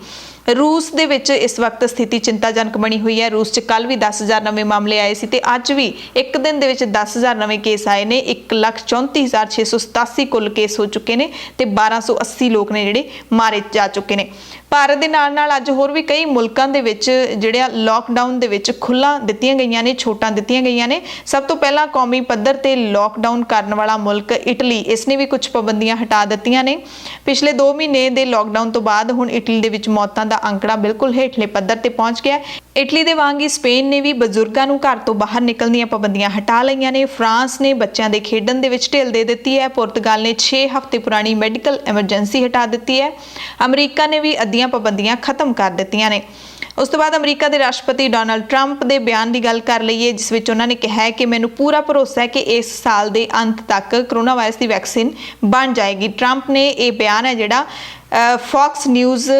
रूस ਦੇ ਵਿੱਚ ਇਸ ਵਕਤ ਸਥਿਤੀ ਚਿੰਤਾਜਨਕ ਬਣੀ ਹੋਈ ਹੈ। रूस 'ਚ ਕੱਲ ਵੀ 10,000 ਨਵੇਂ ਮਾਮਲੇ ਆਏ ਸੀ ਤੇ ਅੱਜ ਵੀ ਇੱਕ ਦਿਨ ਦੇ ਵਿੱਚ 10,000 ਨਵੇਂ ਕੇਸ ਆਏ ਨੇ। 1,34,687 ਕੁੱਲ ਕੇਸ ਹੋ ਚੁੱਕੇ ਨੇ ਤੇ 1,280 ਲੋਕ ਨੇ ਜਿਹੜੇ ਮਾਰੇ ਜਾ ਚੁੱਕੇ ਨੇ। ਭਾਰਤ ਦੇ ਨਾਲ ਨਾਲ ਅੱਜ ਹੋਰ ਵੀ ਕਈ ਮੁਲਕਾਂ ਦੇ ਵਿੱਚ ਜਿਹੜੇ ਲਾਕਡਾਊਨ ਦੇ ਵਿੱਚ ਖੁੱਲ੍ਹਾਂ ਦਿੱਤੀਆਂ ਗਈਆਂ ਨੇ, ਛੋਟਾਂ ਦਿੱਤੀਆਂ ਗਈਆਂ ਨੇ। ਸਭ ਤੋਂ ਪਹਿਲਾਂ ਕੌਮੀ ਪੱਧਰ ਤੇ ਲਾਕਡਾਊਨ ਕਰਨ ਵਾਲਾ ਮੁਲਕ ਇਟਲੀ, ਇਸ ਨੇ ਵੀ ਕੁਝ ਪਾਬੰਦੀਆਂ ਹਟਾ ਦਿੱਤੀਆਂ ਨੇ। ਪਿਛਲੇ 2 ਮਹੀਨੇ ਦੇ ਲਾਕਡਾਊਨ ਤੋਂ ਬਾਅਦ ਹੁਣ ਇਟਲੀ ਦੇ ਵਿੱਚ ਮੌਤਾਂ ਦਾ ਅੰਕੜਾ ਬਿਲਕੁਲ ਹੇਠਲੇ ਪੱਧਰ ਤੇ ਪਹੁੰਚ ਗਿਆ। ਇਟਲੀ ਦੇ ਵਾਂਗ ਹੀ ਸਪੇਨ ਨੇ ਵੀ ਬਜ਼ੁਰਗਾਂ ਨੂੰ ਘਰ ਤੋਂ ਬਾਹਰ ਨਿਕਲਣ ਦੀਆਂ ਪਾਬੰਦੀਆਂ ਹਟਾ ਲਈਆਂ ਨੇ। ਫਰਾਂਸ ਨੇ ਬੱਚਿਆਂ ਦੇ ਖੇਡਣ ਦੇ ਵਿੱਚ ਢਿੱਲ ਦੇ ਦਿੱਤੀ ਹੈ। ਪੁਰਤਗਾਲ ਨੇ 6 ਹਫ਼ਤੇ ਪੁਰਾਣੀ ਮੈਡੀਕਲ ਐਮਰਜੈਂਸੀ ਹਟਾ ਦਿੱਤੀ ਹੈ। ਅਮਰੀਕਾ ਨੇ ਵੀ ਅੱਧੀਆਂ ਪਾਬੰਦੀਆਂ ਖਤਮ ਕਰ ਦਿੱਤੀਆਂ ਨੇ। ਉਸ ਤੋਂ ਬਾਅਦ ਅਮਰੀਕਾ ਦੇ ਰਾਸ਼ਟਰਪਤੀ ਡੋਨਾਲਡ ਟਰੰਪ ਦੇ ਬਿਆਨ ਦੀ ਗੱਲ ਕਰ ਲਈਏ, ਜਿਸ ਵਿੱਚ ਉਹਨਾਂ ਨੇ ਕਿਹਾ ਹੈ ਕਿ ਮੈਨੂੰ ਪੂਰਾ ਭਰੋਸਾ ਹੈ ਕਿ ਇਸ ਸਾਲ ਦੇ ਅੰਤ ਤੱਕ ਕੋਰੋਨਾ ਵਾਇਰਸ ਦੀ ਵੈਕਸੀਨ ਬਣ ਜਾਏਗੀ। ਟਰੰਪ ਨੇ ਇਹ ਬਿਆਨ ਹੈ ਜਿਹੜਾ ਫੌਕਸ ਨਿਊਜ਼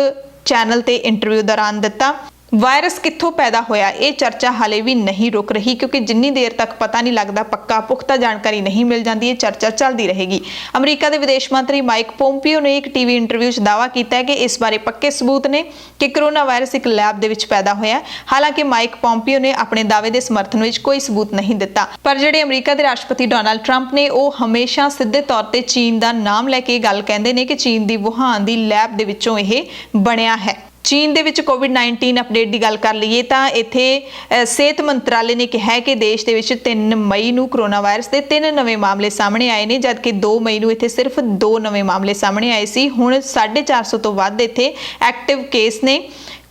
ਚੈਨਲ ਤੇ ਇੰਟਰਵਿਊ ਦੌਰਾਨ ਦਿੱਤਾ। ਵਾਇਰਸ ਕਿੱਥੋਂ ਪੈਦਾ ਹੋਇਆ, ਇਹ ਚਰਚਾ ਹਾਲੇ ਵੀ ਨਹੀਂ ਰੁਕ ਰਹੀ, ਕਿਉਂਕਿ ਜਿੰਨੀ ਦੇਰ ਤੱਕ ਪਤਾ ਨਹੀਂ ਲੱਗਦਾ, ਪੱਕਾ ਪੁਖਤਾ ਜਾਣਕਾਰੀ ਨਹੀਂ ਮਿਲ ਜਾਂਦੀ, ਇਹ ਚਰਚਾ ਚੱਲਦੀ ਰਹੇਗੀ। ਅਮਰੀਕਾ ਦੇ ਵਿਦੇਸ਼ ਮੰਤਰੀ ਮਾਈਕ ਪੋਂਪੀਓ ਨੇ ਇੱਕ ਟੀਵੀ ਇੰਟਰਵਿਊ 'ਚ ਦਾਅਵਾ ਕੀਤਾ ਹੈ ਕਿ ਇਸ ਬਾਰੇ ਪੱਕੇ ਸਬੂਤ ਨੇ ਕਿ ਕੋਰੋਨਾ ਵਾਇਰਸ ਇੱਕ ਲੈਬ ਦੇ ਵਿੱਚ ਪੈਦਾ ਹੋਇਆ। ਹਾਲਾਂਕਿ ਮਾਈਕ ਪੋਂਪੀਓ ਨੇ ਆਪਣੇ ਦਾਅਵੇ ਦੇ ਸਮਰਥਨ ਵਿੱਚ ਕੋਈ ਸਬੂਤ ਨਹੀਂ ਦਿੱਤਾ। ਪਰ ਜਿਹੜੇ ਅਮਰੀਕਾ ਦੇ ਰਾਸ਼ਟਰਪਤੀ ਡੋਨਾਲਡ ਟਰੰਪ ਨੇ, ਉਹ ਹਮੇਸ਼ਾ ਸਿੱਧੇ ਤੌਰ ਤੇ ਚੀਨ ਦਾ ਨਾਮ ਲੈ ਕੇ ਗੱਲ ਕਹਿੰਦੇ ਨੇ ਕਿ ਚੀਨ ਦੀ ਵੁਹਾਨ ਦੀ ਲੈਬ ਦੇ ਵਿੱਚੋਂ ਇਹ ਬਣਿਆ ਹੈ। ਚੀਨ ਦੇ ਵਿੱਚ ਕੋਵਿਡ-19 ਅਪਡੇਟ ਦੀ ਗੱਲ ਕਰ ਲਈਏ ਤਾਂ ਇੱਥੇ ਸਿਹਤ ਮੰਤਰਾਲੇ ਨੇ ਕਿਹਾ ਹੈ ਕਿ ਦੇਸ਼ ਦੇ ਵਿੱਚ 3 ਮਈ ਨੂੰ ਕੋਰੋਨਾ ਵਾਇਰਸ ਦੇ 3 ਨਵੇਂ ਮਾਮਲੇ ਸਾਹਮਣੇ ਆਏ ਨੇ, ਜਦਕਿ 2 ਮਈ ਨੂੰ ਇੱਥੇ ਸਿਰਫ 2 ਨਵੇਂ ਮਾਮਲੇ ਸਾਹਮਣੇ ਆਏ ਸੀ। ਹੁਣ 450 ਤੋਂ ਵੱਧ ਇੱਥੇ ਐਕਟਿਵ ਕੇਸ ਨੇ।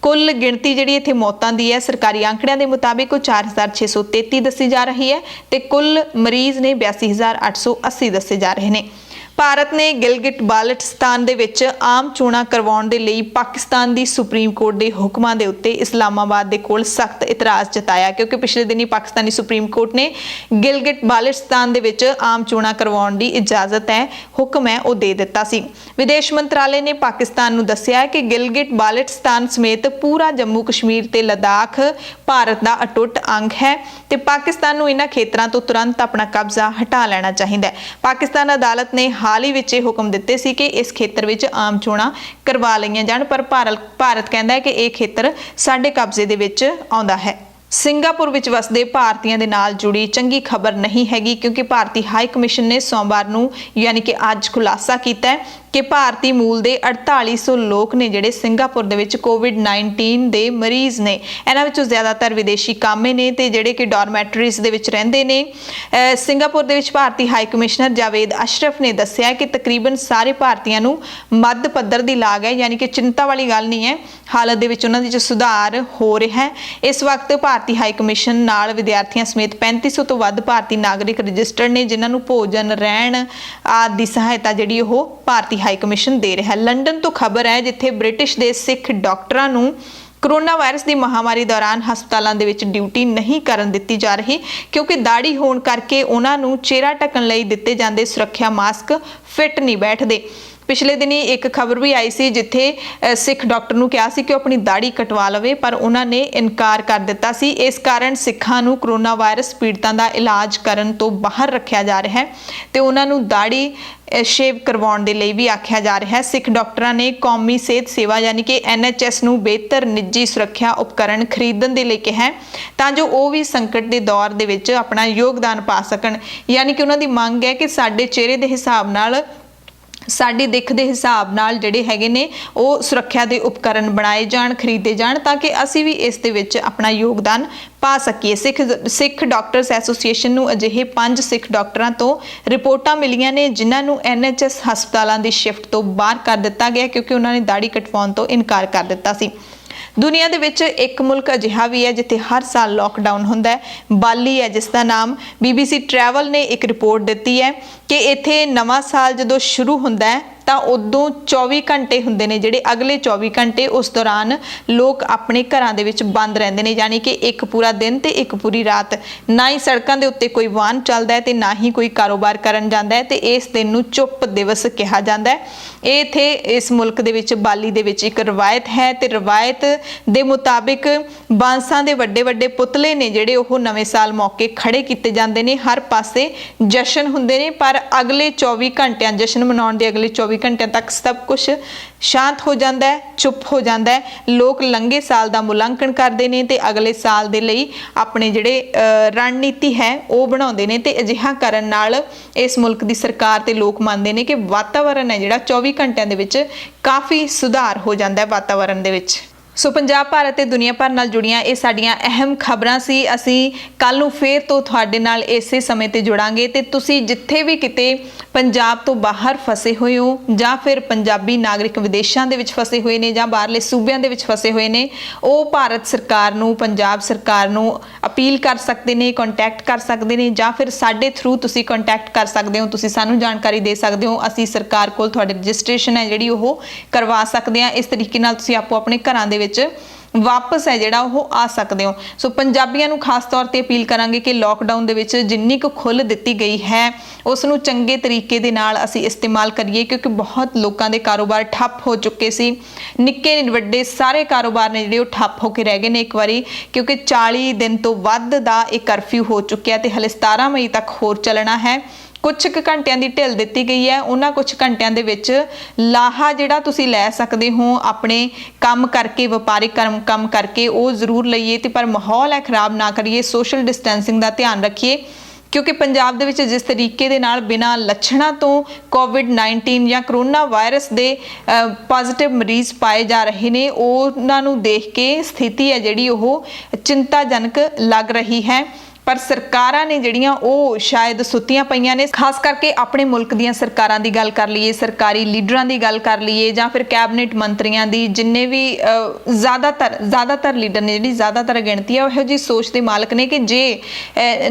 ਕੁੱਲ ਗਿਣਤੀ ਜਿਹੜੀ ਇੱਥੇ ਮੌਤਾਂ ਦੀ ਹੈ, ਸਰਕਾਰੀ ਅੰਕੜਿਆਂ ਦੇ ਮੁਤਾਬਿਕ ਉਹ 4,633 ਦੱਸੀ ਜਾ ਰਹੀ ਹੈ ਤੇ ਕੁੱਲ ਮਰੀਜ਼ ਨੇ 82,880 ਦੱਸੇ ਜਾ ਰਹੇ ਨੇ। ਭਾਰਤ ਨੇ ਗਿਲਗਿਟ ਬਾਲਟਿਸਤਾਨ ਦੇ ਵਿੱਚ ਆਮ ਚੋਣਾਂ ਕਰਵਾਉਣ ਦੇ ਲਈ ਪਾਕਿਸਤਾਨ ਦੀ ਸੁਪਰੀਮ ਕੋਰਟ ਦੇ ਹੁਕਮਾਂ ਦੇ ਉੱਤੇ ਇਸਲਾਮਾਬਾਦ ਦੇ ਕੋਲ ਸਖਤ ਇਤਰਾਜ਼ ਜਤਾਇਆ, ਕਿਉਂਕਿ ਪਿਛਲੇ ਦਿਨੀ ਪਾਕਿਸਤਾਨੀ ਸੁਪਰੀਮ ਕੋਰਟ ਨੇ ਗਿਲਗਿਟ ਬਾਲਟਿਸਤਾਨ ਦੇ ਵਿੱਚ ਆਮ ਚੋਣਾਂ ਕਰਵਾਉਣ ਦੀ ਇਜਾਜ਼ਤ ਹੈ, ਹੁਕਮ ਹੈ, ਉਹ ਦੇ ਦਿੱਤਾ ਸੀ। ਵਿਦੇਸ਼ ਮੰਤਰਾਲੇ ਨੇ ਪਾਕਿਸਤਾਨ ਨੂੰ ਦੱਸਿਆ ਕਿ ਗਿਲਗਿਟ ਬਾਲਟਿਸਤਾਨ ਸਮੇਤ ਪੂਰਾ ਜੰਮੂ ਕਸ਼ਮੀਰ ਤੇ ਲਦਾਖ ਭਾਰਤ ਦਾ ਅਟੁੱਟ ਅੰਗ ਹੈ ਤੇ ਪਾਕਿਸਤਾਨ ਨੂੰ ਇਹਨਾਂ ਖੇਤਰਾਂ ਤੋਂ ਤੁਰੰਤ ਆਪਣਾ ਕਬਜ਼ਾ ਹਟਾ ਲੈਣਾ ਚਾਹੀਦਾ ਹੈ। ਪਾਕਿਸਤਾਨ ਅਦਾਲਤ ਨੇ ਹਾਲ ਹੀ ਵਿੱਚ ਇਹ ਹੁਕਮ ਦਿੱਤੇ ਸੀ ਕਿ ਇਸ ਖੇਤਰ ਵਿੱਚ ਆਮ ਚੋਣਾਂ ਕਰਵਾ ਲਈਆਂ ਜਾਣ, ਪਰ ਭਾਰਤ ਕਹਿੰਦਾ ਹੈ ਕਿ ਇਹ ਖੇਤਰ ਸਾਡੇ ਕਬਜ਼ੇ ਦੇ ਵਿੱਚ ਆਉਂਦਾ ਹੈ। ਸਿੰਗਾਪੁਰ ਵਿੱਚ ਵਸਦੇ ਭਾਰਤੀਆਂ ਦੇ ਨਾਲ ਜੁੜੀ ਚੰਗੀ ਖਬਰ ਨਹੀਂ ਹੈਗੀ, ਕਿਉਂਕਿ ਭਾਰਤੀ ਹਾਈ ਕਮਿਸ਼ਨ ਨੇ ਸੋਮਵਾਰ ਨੂੰ ਯਾਨੀ ਕਿ ਅੱਜ ਖੁਲਾਸਾ ਕੀਤਾ ਹੈ ਕਿ ਭਾਰਤੀ ਮੂਲ ਦੇ 4800 ਲੋਕ ਨੇ ਜਿਹੜੇ ਸਿੰਗਾਪੁਰ ਦੇ ਵਿੱਚ ਕੋਵਿਡ-19 ਦੇ ਮਰੀਜ਼ ਨੇ। ਇਹਨਾਂ ਵਿੱਚੋਂ ਜ਼ਿਆਦਾਤਰ ਵਿਦੇਸ਼ੀ ਕਾਮੇ ਨੇ ਤੇ ਜਿਹੜੇ ਕਿ ਡਾਰਮੈਟਰੀਜ਼ ਦੇ ਵਿੱਚ ਰਹਿੰਦੇ ਨੇ। ਸਿੰਗਾਪੁਰ ਦੇ ਵਿੱਚ ਭਾਰਤੀ ਹਾਈ ਕਮਿਸ਼ਨਰ ਜਾਵੇਦ ਅਸ਼ਰਫ ਨੇ ਦੱਸਿਆ ਕਿ ਤਕਰੀਬਨ ਸਾਰੇ ਭਾਰਤੀਆਂ ਨੂੰ ਮੱਧ ਪੱਧਰ ਦੀ ਲਾਗ ਹੈ, ਯਾਨੀ ਕਿ ਚਿੰਤਾ ਵਾਲੀ ਗੱਲ ਨਹੀਂ ਹੈ। ਹਾਲਤ ਦੇ ਵਿੱਚ ਉਹਨਾਂ ਦੀ ਸੁਧਾਰ ਹੋ ਰਿਹਾ ਹੈ। ਇਸ ਵਕਤ ਭਾਰਤੀ ਹਾਈ ਕਮਿਸ਼ਨ ਨਾਲ ਵਿਦਿਆਰਥੀਆਂ ਸਮੇਤ 3500 ਤੋਂ ਵੱਧ ਭਾਰਤੀ ਨਾਗਰਿਕ ਰਜਿਸਟਰਡ ਨੇ, ਜਿਨ੍ਹਾਂ ਨੂੰ ਭੋਜਨ, ਰਹਿਣ ਆਦਿ ਦੀ ਸਹਾਇਤਾ ਜਿਹੜੀ ਉਹ ਭਾਰਤੀ ਹਾਈ ਕਮਿਸ਼ਨ ਦੇ ਰਿਹਾ ਹੈ। ਲੰਡਨ ਤੋਂ ਖਬਰ ਹੈ, ਜਿੱਥੇ ਬ੍ਰਿਟਿਸ਼ ਦੇ ਸਿੱਖ ਡਾਕਟਰਾਂ ਨੂੰ ਕੋਰੋਨਾ ਵਾਇਰਸ ਦੀ ਮਹਾਮਾਰੀ ਦੌਰਾਨ ਹਸਪਤਾਲਾਂ ਦੇ ਵਿੱਚ ਡਿਊਟੀ ਨਹੀਂ ਕਰਨ ਦਿੱਤੀ ਜਾ ਰਹੀ, ਕਿਉਂਕਿ ਦਾੜੀ ਹੋਣ ਕਰਕੇ ਉਹਨਾਂ ਨੂੰ ਚਿਹਰਾ ਢੱਕਣ ਲਈ ਦਿੱਤੇ ਜਾਂਦੇ ਸੁਰੱਖਿਆ ਮਾਸਕ ਫਿੱਟ ਨਹੀਂ ਬੈਠਦੇ। ਪਿਛਲੇ ਦਿਨੀ ਇੱਕ ਖਬਰ ਵੀ ਆਈ ਸੀ ਜਿੱਥੇ ਸਿੱਖ ਡਾਕਟਰ ਨੂੰ ਕਿਹਾ ਸੀ ਕਿ ਉਹ ਆਪਣੀ ਦਾੜੀ ਕਟਵਾ ਲਵੇ, ਪਰ ਉਹਨਾਂ ਨੇ ਇਨਕਾਰ ਕਰ ਦਿੱਤਾ ਸੀ। ਇਸ ਕਾਰਨ ਸਿੱਖਾਂ ਨੂੰ ਕੋਰੋਨਾ ਵਾਇਰਸ ਪੀੜਤਾਂ ਦਾ ਇਲਾਜ ਕਰਨ ਤੋਂ ਬਾਹਰ ਰੱਖਿਆ ਜਾ ਰਿਹਾ ਹੈ ਤੇ ਉਹਨਾਂ ਨੂੰ ਦਾੜੀ ਸ਼ੇਵ ਕਰਵਾਉਣ ਦੇ ਲਈ ਵੀ ਆਖਿਆ ਜਾ ਰਿਹਾ ਹੈ। ਸਿੱਖ ਡਾਕਟਰਾਂ ਨੇ ਕੌਮੀ ਸਿਹਤ ਸੇਵਾ ਯਾਨੀ ਕਿ NHS ਨੂੰ ਬਿਹਤਰ ਨਿੱਜੀ ਸੁਰੱਖਿਆ ਉਪਕਰਨ ਖਰੀਦਣ ਦੇ ਲਈ ਕਿਹਾ ਹੈ, ਤਾਂ ਜੋ ਉਹ ਵੀ ਸੰਕਟ ਦੇ ਦੌਰ ਦੇ ਵਿੱਚ ਆਪਣਾ ਯੋਗਦਾਨ ਪਾ ਸਕਣ। ਯਾਨੀ ਕਿ ਉਹਨਾਂ ਦੀ ਮੰਗ ਹੈ ਕਿ ਸਾਡੇ ਚਿਹਰੇ ਦੇ ਹਿਸਾਬ ਨਾਲ ਸਾਡੀ ਦਿੱਖ ਦੇ ਹਿਸਾਬ ਨਾਲ ਜਿਹੜੇ ਹੈਗੇ ਨੇ ਉਹ ਸੁਰੱਖਿਆ ਦੇ ਉਪਕਰਨ ਬਣਾਏ ਜਾਣ, ਖਰੀਦੇ ਜਾਣ, ਤਾਂ ਕਿ ਅਸੀਂ ਵੀ ਇਸ ਦੇ ਵਿੱਚ ਆਪਣਾ ਯੋਗਦਾਨ ਪਾ ਸਕੀਏ। ਸਿੱਖ ਡਾਕਟਰਸ ਐਸੋਸੀਏਸ਼ਨ ਨੂੰ ਅਜਿਹੇ 5 ਸਿੱਖ ਡਾਕਟਰਾਂ ਤੋਂ ਰਿਪੋਰਟਾਂ ਮਿਲੀਆਂ ਨੇ ਜਿਨ੍ਹਾਂ ਨੂੰ NHS ਹਸਪਤਾਲਾਂ ਦੀ ਸ਼ਿਫਟ ਤੋਂ ਬਾਹਰ ਕਰ ਦਿੱਤਾ ਗਿਆ ਕਿਉਂਕਿ ਉਹਨਾਂ ਨੇ ਦਾੜੀ ਕਟਵਾਉਣ ਤੋਂ ਇਨਕਾਰ ਕਰ ਦਿੱਤਾ ਸੀ। ਦੁਨੀਆ ਦੇ ਵਿੱਚ ਇੱਕ ਮੁਲਕ ਅਜਿਹਾ ਵੀ ਹੈ ਜਿੱਥੇ ਹਰ ਸਾਲ ਲੋਕਡਾਊਨ ਹੁੰਦਾ ਹੈ, ਬਾਲੀ ਹੈ, ਜਿਸ ਦਾ ਨਾਮ BBC ਟਰੈਵਲ ਨੇ ਇੱਕ ਰਿਪੋਰਟ ਦਿੱਤੀ ਹੈ ਕਿ ਇੱਥੇ ਨਵਾਂ ਸਾਲ ਜਦੋਂ ਸ਼ੁਰੂ ਹੁੰਦਾ ਹੈ ਤਾਂ ਉਦੋਂ 24 ਘੰਟੇ ਹੁੰਦੇ ਨੇ, ਜਿਹੜੇ ਅਗਲੇ 24 ਘੰਟੇ ਉਸ ਦੌਰਾਨ ਲੋਕ ਆਪਣੇ ਘਰਾਂ ਦੇ ਵਿੱਚ ਬੰਦ ਰਹਿੰਦੇ ਨੇ, ਯਾਨੀ ਕਿ ਇੱਕ ਪੂਰਾ ਦਿਨ ਤੇ ਇੱਕ ਪੂਰੀ ਰਾਤ। ਨਾ ਹੀ ਸੜਕਾਂ ਦੇ ਉੱਤੇ ਕੋਈ ਵਾਹਨ ਚੱਲਦਾ ਹੈ ਤੇ ਨਾ ਹੀ ਕੋਈ ਕਾਰੋਬਾਰ ਕਰਨ ਜਾਂਦਾ ਹੈ ਤੇ ਇਸ ਦਿਨ ਨੂੰ ਚੁੱਪ ਦਿਵਸ ਕਿਹਾ ਜਾਂਦਾ ਹੈ। ਇਹ ਇੱਥੇ ਇਸ ਮੁਲਕ ਦੇ ਵਿੱਚ ਬਾਲੀ ਦੇ ਵਿੱਚ ਇੱਕ ਰਵਾਇਤ ਹੈ ਤੇ ਰਵਾਇਤ ਦੇ ਮੁਤਾਬਿਕ ਬਾਂਸਾਂ ਦੇ ਵੱਡੇ ਵੱਡੇ ਪੁਤਲੇ ਨੇ ਜਿਹੜੇ ਉਹ ਨਵੇਂ ਸਾਲ ਮੌਕੇ ਖੜੇ ਕੀਤੇ ਜਾਂਦੇ ਨੇ। ਹਰ ਪਾਸੇ ਜਸ਼ਨ ਹੁੰਦੇ ਨੇ, ਪਰ ਅਗਲੇ 24 ਘੰਟਿਆਂ ਜਸ਼ਨ ਮਨਾਉਣ ਦੇ ਅਗਲੇ 24 ਘੰਟਿਆਂ ਤੱਕ ਸਭ ਕੁਝ ਸ਼ਾਂਤ ਹੋ ਜਾਂਦਾ ਹੈ, ਚੁੱਪ ਹੋ ਜਾਂਦਾ ਹੈ। ਲੋਕ ਲੰਘੇ ਸਾਲ ਦਾ ਮੁਲਾਂਕਣ ਕਰਦੇ ਨੇ ਤੇ ਅਗਲੇ ਸਾਲ ਦੇ ਲਈ ਆਪਣੇ ਜਿਹੜੇ ਰਣਨੀਤੀ ਹੈ ਉਹ ਬਣਾਉਂਦੇ ਨੇ ਤੇ ਅਜਿਹਾ ਕਰਨ ਨਾਲ ਇਸ ਮੁਲਕ ਦੀ ਸਰਕਾਰ ਤੇ ਲੋਕ ਮੰਨਦੇ ਨੇ ਕਿ ਵਾਤਾਵਰਣ ਹੈ ਜਿਹੜਾ 24 ਘੰਟਿਆਂ ਦੇ ਵਿੱਚ ਕਾਫੀ ਸੁਧਾਰ ਹੋ ਜਾਂਦਾ ਹੈ ਵਾਤਾਵਰਣ ਦੇ ਵਿੱਚ। ਸੋ ਪੰਜਾਬ, ਭਾਰਤ ਤੇ ਦੁਨੀਆ ਭਰ ਨਾਲ ਜੁੜੀਆਂ ਇਹ ਸਾਡੀਆਂ ਅਹਿਮ ਖਬਰਾਂ ਸੀ। ਅਸੀਂ ਕੱਲ ਨੂੰ ਫੇਰ ਤੋਂ ਤੁਹਾਡੇ ਨਾਲ ਇਸੇ ਸਮੇਂ ਤੇ ਜੁੜਾਂਗੇ ਤੇ ਤੁਸੀਂ ਜਿੱਥੇ ਵੀ ਕਿਤੇ ਪੰਜਾਬ ਤੋਂ ਬਾਹਰ ਫਸੇ ਹੋਏ ਹੋ ਜਾਂ ਫਿਰ ਪੰਜਾਬੀ ਨਾਗਰਿਕ ਵਿਦੇਸ਼ਾਂ ਦੇ ਵਿੱਚ ਫਸੇ ਹੋਏ ਨੇ ਜਾਂ ਬਾਹਰਲੇ ਸੂਬਿਆਂ ਦੇ ਵਿੱਚ ਫਸੇ ਹੋਏ ਨੇ, ਉਹ ਭਾਰਤ ਸਰਕਾਰ ਨੂੰ, ਪੰਜਾਬ ਸਰਕਾਰ ਨੂੰ ਅਪੀਲ ਕਰ ਸਕਦੇ ਨੇ, ਕੰਟੈਕਟ ਕਰ ਸਕਦੇ ਨੇ ਜਾਂ ਫਿਰ ਸਾਡੇ ਥਰੂ ਤੁਸੀਂ ਕੰਟੈਕਟ ਕਰ ਸਕਦੇ ਹੋ। ਤੁਸੀਂ ਸਾਨੂੰ ਜਾਣਕਾਰੀ ਦੇ ਸਕਦੇ ਹੋ, ਅਸੀਂ ਸਰਕਾਰ ਕੋਲ ਤੁਹਾਡੀ ਰਜਿਸਟ੍ਰੇਸ਼ਨ ਹੈ ਜਿਹੜੀ ਉਹ ਕਰਵਾ ਸਕਦੇ ਹਾਂ। ਇਸ ਤਰੀਕੇ ਨਾਲ ਤੁਸੀਂ ਆਪੋ ਆਪਣੇ ਘਰਾਂ ਦੇ ਵਿੱਚ ਵਾਪਸ ਹੈ ਜਿਹੜਾ ਉਹ ਆ ਸਕਦੇ ਹੋ। ਸੋ ਪੰਜਾਬੀਆਂ ਨੂੰ ਖਾਸ ਤੌਰ ਤੇ ਅਪੀਲ ਕਰਾਂਗੇ ਕਿ ਲੋਕਡਾਊਨ ਦੇ ਵਿੱਚ ਜਿੰਨੀ ਕੁ ਖੁੱਲ੍ਹ ਦਿੱਤੀ ਗਈ ਹੈ ਉਸ ਨੂੰ ਚੰਗੇ ਤਰੀਕੇ ਦੇ ਨਾਲ ਅਸੀਂ ਇਸਤੇਮਾਲ ਕਰੀਏ, ਕਿਉਂਕਿ ਬਹੁਤ ਲੋਕਾਂ ਦੇ ਕਾਰੋਬਾਰ ਠੱਪ ਹੋ ਚੁੱਕੇ ਸੀ। ਨਿੱਕੇ ਵੱਡੇ ਸਾਰੇ ਕਾਰੋਬਾਰ ਨੇ ਜਿਹੜੇ ਉਹ ਠੱਪ ਹੋ ਕੇ ਰਹਿ ਗਏ ਨੇ ਇੱਕ ਵਾਰੀ, ਕਿਉਂਕਿ 40 ਦਿਨ ਤੋਂ ਵੱਧ ਦਾ ਇਹ ਕਰਫਿਊ ਹੋ ਚੁੱਕਿਆ ਤੇ ਹਲੇ 17 ਮਈ ਤੱਕ ਹੋਰ ਚੱਲਣਾ ਹੈ। ਕੁਝ ਕੁ ਘੰਟਿਆਂ ਦੀ ਢਿੱਲ ਦਿੱਤੀ ਗਈ ਹੈ। ਉਹਨਾਂ ਕੁਝ ਘੰਟਿਆਂ ਦੇ ਵਿੱਚ ਲਾਹਾ ਜਿਹੜਾ ਤੁਸੀਂ ਲੈ ਸਕਦੇ ਹੋ ਆਪਣੇ ਕੰਮ ਕਰਕੇ, ਵਪਾਰਿਕ ਕੰਮ ਕਰਕੇ, ਉਹ ਜ਼ਰੂਰ ਲਈਏ ਤੇ ਪਰ ਮਾਹੌਲ ਹੈ ਖਰਾਬ ਨਾ ਕਰੀਏ। ਸੋਸ਼ਲ ਡਿਸਟੈਂਸਿੰਗ ਦਾ ਧਿਆਨ ਰੱਖੀਏ, ਕਿਉਂਕਿ ਪੰਜਾਬ ਦੇ ਵਿੱਚ ਜਿਸ ਤਰੀਕੇ ਦੇ ਨਾਲ ਬਿਨਾਂ ਲੱਛਣਾਂ ਤੋਂ COVID-19 ਜਾਂ ਕਰੋਨਾ ਵਾਇਰਸ ਦੇ ਪੋਜ਼ਿਟਿਵ ਮਰੀਜ਼ ਪਾਏ ਜਾ ਰਹੇ ਨੇ, ਉਹਨਾਂ ਨੂੰ ਦੇਖ ਕੇ ਸਥਿਤੀ ਹੈ ਜਿਹੜੀ ਉਹ ਚਿੰਤਾਜਨਕ ਲੱਗ ਰਹੀ ਹੈ। ਪਰ ਸਰਕਾਰਾਂ ਨੇ ਜਿਹੜੀਆਂ ਉਹ ਸ਼ਾਇਦ ਸੁੱਤੀਆਂ ਪਈਆਂ ਨੇ। ਖਾਸ ਕਰਕੇ ਆਪਣੇ ਮੁਲਕ ਦੀਆਂ ਸਰਕਾਰਾਂ ਦੀ ਗੱਲ ਕਰ ਲਈਏ, ਸਰਕਾਰੀ ਲੀਡਰਾਂ ਦੀ ਗੱਲ ਕਰ ਲਈਏ ਜਾਂ ਫਿਰ ਕੈਬਨਿਟ ਮੰਤਰੀਆਂ ਦੀ, ਜਿੰਨੇ ਵੀ ਜ਼ਿਆਦਾਤਰ ਲੀਡਰ ਨੇ, ਜਿਹੜੀ ਜ਼ਿਆਦਾਤਰ ਗਿਣਤੀ ਹੈ, ਉਹ ਇਹੋ ਜਿਹੀ ਸੋਚ ਦੇ ਮਾਲਕ ਨੇ ਕਿ ਜੇ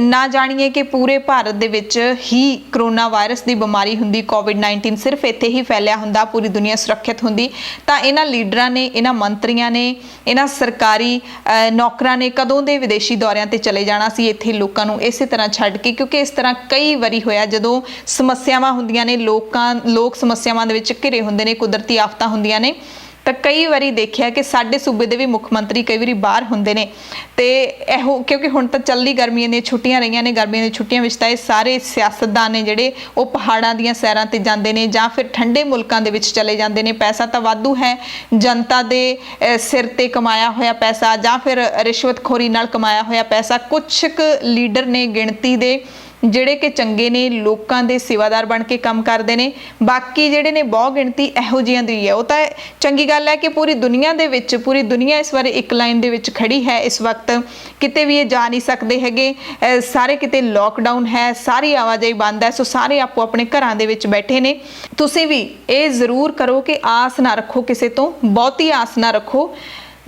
ਨਾ ਜਾਣੀਏ ਕਿ ਪੂਰੇ ਭਾਰਤ ਦੇ ਵਿੱਚ ਹੀ ਕਰੋਨਾ ਵਾਇਰਸ ਦੀ ਬਿਮਾਰੀ ਹੁੰਦੀ, COVID-19 ਸਿਰਫ ਇੱਥੇ ਹੀ ਫੈਲਿਆ ਹੁੰਦਾ, ਪੂਰੀ ਦੁਨੀਆ ਸੁਰੱਖਿਅਤ ਹੁੰਦੀ, ਤਾਂ ਇਹਨਾਂ ਲੀਡਰਾਂ ਨੇ, ਇਹਨਾਂ ਮੰਤਰੀਆਂ ਨੇ, ਇਹਨਾਂ ਸਰਕਾਰੀ ਨੌਕਰਾਂ ਨੇ ਕਦੋਂ ਦੇ ਵਿਦੇਸ਼ੀ ਦੌਰਿਆਂ ਤੇ ਚਲੇ ਜਾਣਾ ਸੀ ਇੱਥੇ ਲੋਕਾਂ ਨੂੰ ਇਸੇ ਤਰ੍ਹਾਂ ਛੱਡ ਕੇ। ਕਿਉਂਕਿ ਇਸ ਤਰ੍ਹਾਂ ਕਈ ਵਾਰੀ ਹੋਇਆ ਜਦੋਂ ਸਮੱਸਿਆਵਾਂ ਹੁੰਦੀਆਂ ਨੇ, ਲੋਕ ਸਮੱਸਿਆਵਾਂ ਦੇ ਵਿੱਚ ਘਿਰੇ ਹੁੰਦੇ ਨੇ, ਕੁਦਰਤੀ ਆਫਤਾਂ ਹੁੰਦੀਆਂ ਨੇ, ਤਾਂ ਕਈ ਵਾਰੀ ਦੇਖਿਆ ਕਿ ਸਾਡੇ ਸੂਬੇ ਦੇ ਵੀ ਮੁੱਖ ਮੰਤਰੀ ਕਈ ਵਾਰੀ ਬਾਹਰ ਹੁੰਦੇ ਨੇ ਤੇ ਇਹੋ, ਕਿਉਂਕਿ ਹੁਣ ਤਾਂ ਚੱਲਦੀ ਗਰਮੀਆਂ ਦੀਆਂ ਛੁੱਟੀਆਂ ਰਹੀਆਂ ਨੇ, ਗਰਮੀਆਂ ਦੀਆਂ ਛੁੱਟੀਆਂ ਵਿੱਚ ਤਾਂ ਇਹ ਸਾਰੇ ਸਿਆਸਤਦਾਨ ਨੇ ਜਿਹੜੇ ਉਹ ਪਹਾੜਾਂ ਦੀਆਂ ਸੈਰਾਂ ਤੇ ਜਾਂਦੇ ਨੇ ਜਾਂ ਫਿਰ ਠੰਡੇ ਮੁਲਕਾਂ ਦੇ ਵਿੱਚ ਚਲੇ ਜਾਂਦੇ ਨੇ। ਪੈਸਾ ਤਾਂ ਵਾਧੂ ਹੈ, ਜਨਤਾ ਦੇ ਸਿਰ ਤੇ ਕਮਾਇਆ ਹੋਇਆ ਪੈਸਾ ਜਾਂ ਫਿਰ ਰਿਸ਼ਵਤਖੋਰੀ ਨਾਲ ਕਮਾਇਆ ਹੋਇਆ ਪੈਸਾ। ਕੁਛ ਕੁ ਲੀਡਰ ਨੇ ਗਿਣਤੀ ਦੇ ਜਿਹੜੇ ਕਿ ਚੰਗੇ ਨੇ, ਲੋਕਾਂ ਦੇ ਸੇਵਾਦਾਰ ਬਣ ਕੇ ਕੰਮ ਕਰਦੇ ਨੇ, ਬਾਕੀ ਜਿਹੜੇ ਨੇ ਬਹੁ ਗਿਣਤੀ ਇਹੋ ਜਿਹੀਆਂ ਦੀ ਹੈ। ਉਹ ਤਾਂ ਚੰਗੀ ਗੱਲ ਹੈ ਕਿ ਪੂਰੀ ਦੁਨੀਆ ਦੇ ਵਿੱਚ, ਪੂਰੀ ਦੁਨੀਆ ਇਸ ਬਾਰੇ ਇੱਕ ਲਾਈਨ ਦੇ ਵਿੱਚ ਖੜੀ ਹੈ। ਇਸ ਵਕਤ ਕਿਤੇ ਵੀ ਇਹ ਜਾ ਨਹੀਂ ਸਕਦੇ ਹੈਗੇ, ਸਾਰੇ ਕਿਤੇ ਲੋਕਡਾਊਨ ਹੈ, ਸਾਰੀ ਆਵਾਜਾਈ ਬੰਦ ਹੈ। ਸੋ ਸਾਰੇ ਆਪੋ ਆਪਣੇ ਘਰਾਂ ਦੇ ਵਿੱਚ ਬੈਠੇ ਨੇ। ਤੁਸੀਂ ਵੀ ਇਹ ਜ਼ਰੂਰ ਕਰੋ ਕਿ ਆਸ ਨਾ ਰੱਖੋ, ਕਿਸੇ ਤੋਂ ਬਹੁਤੀ ਆਸ ਨਾ ਰੱਖੋ।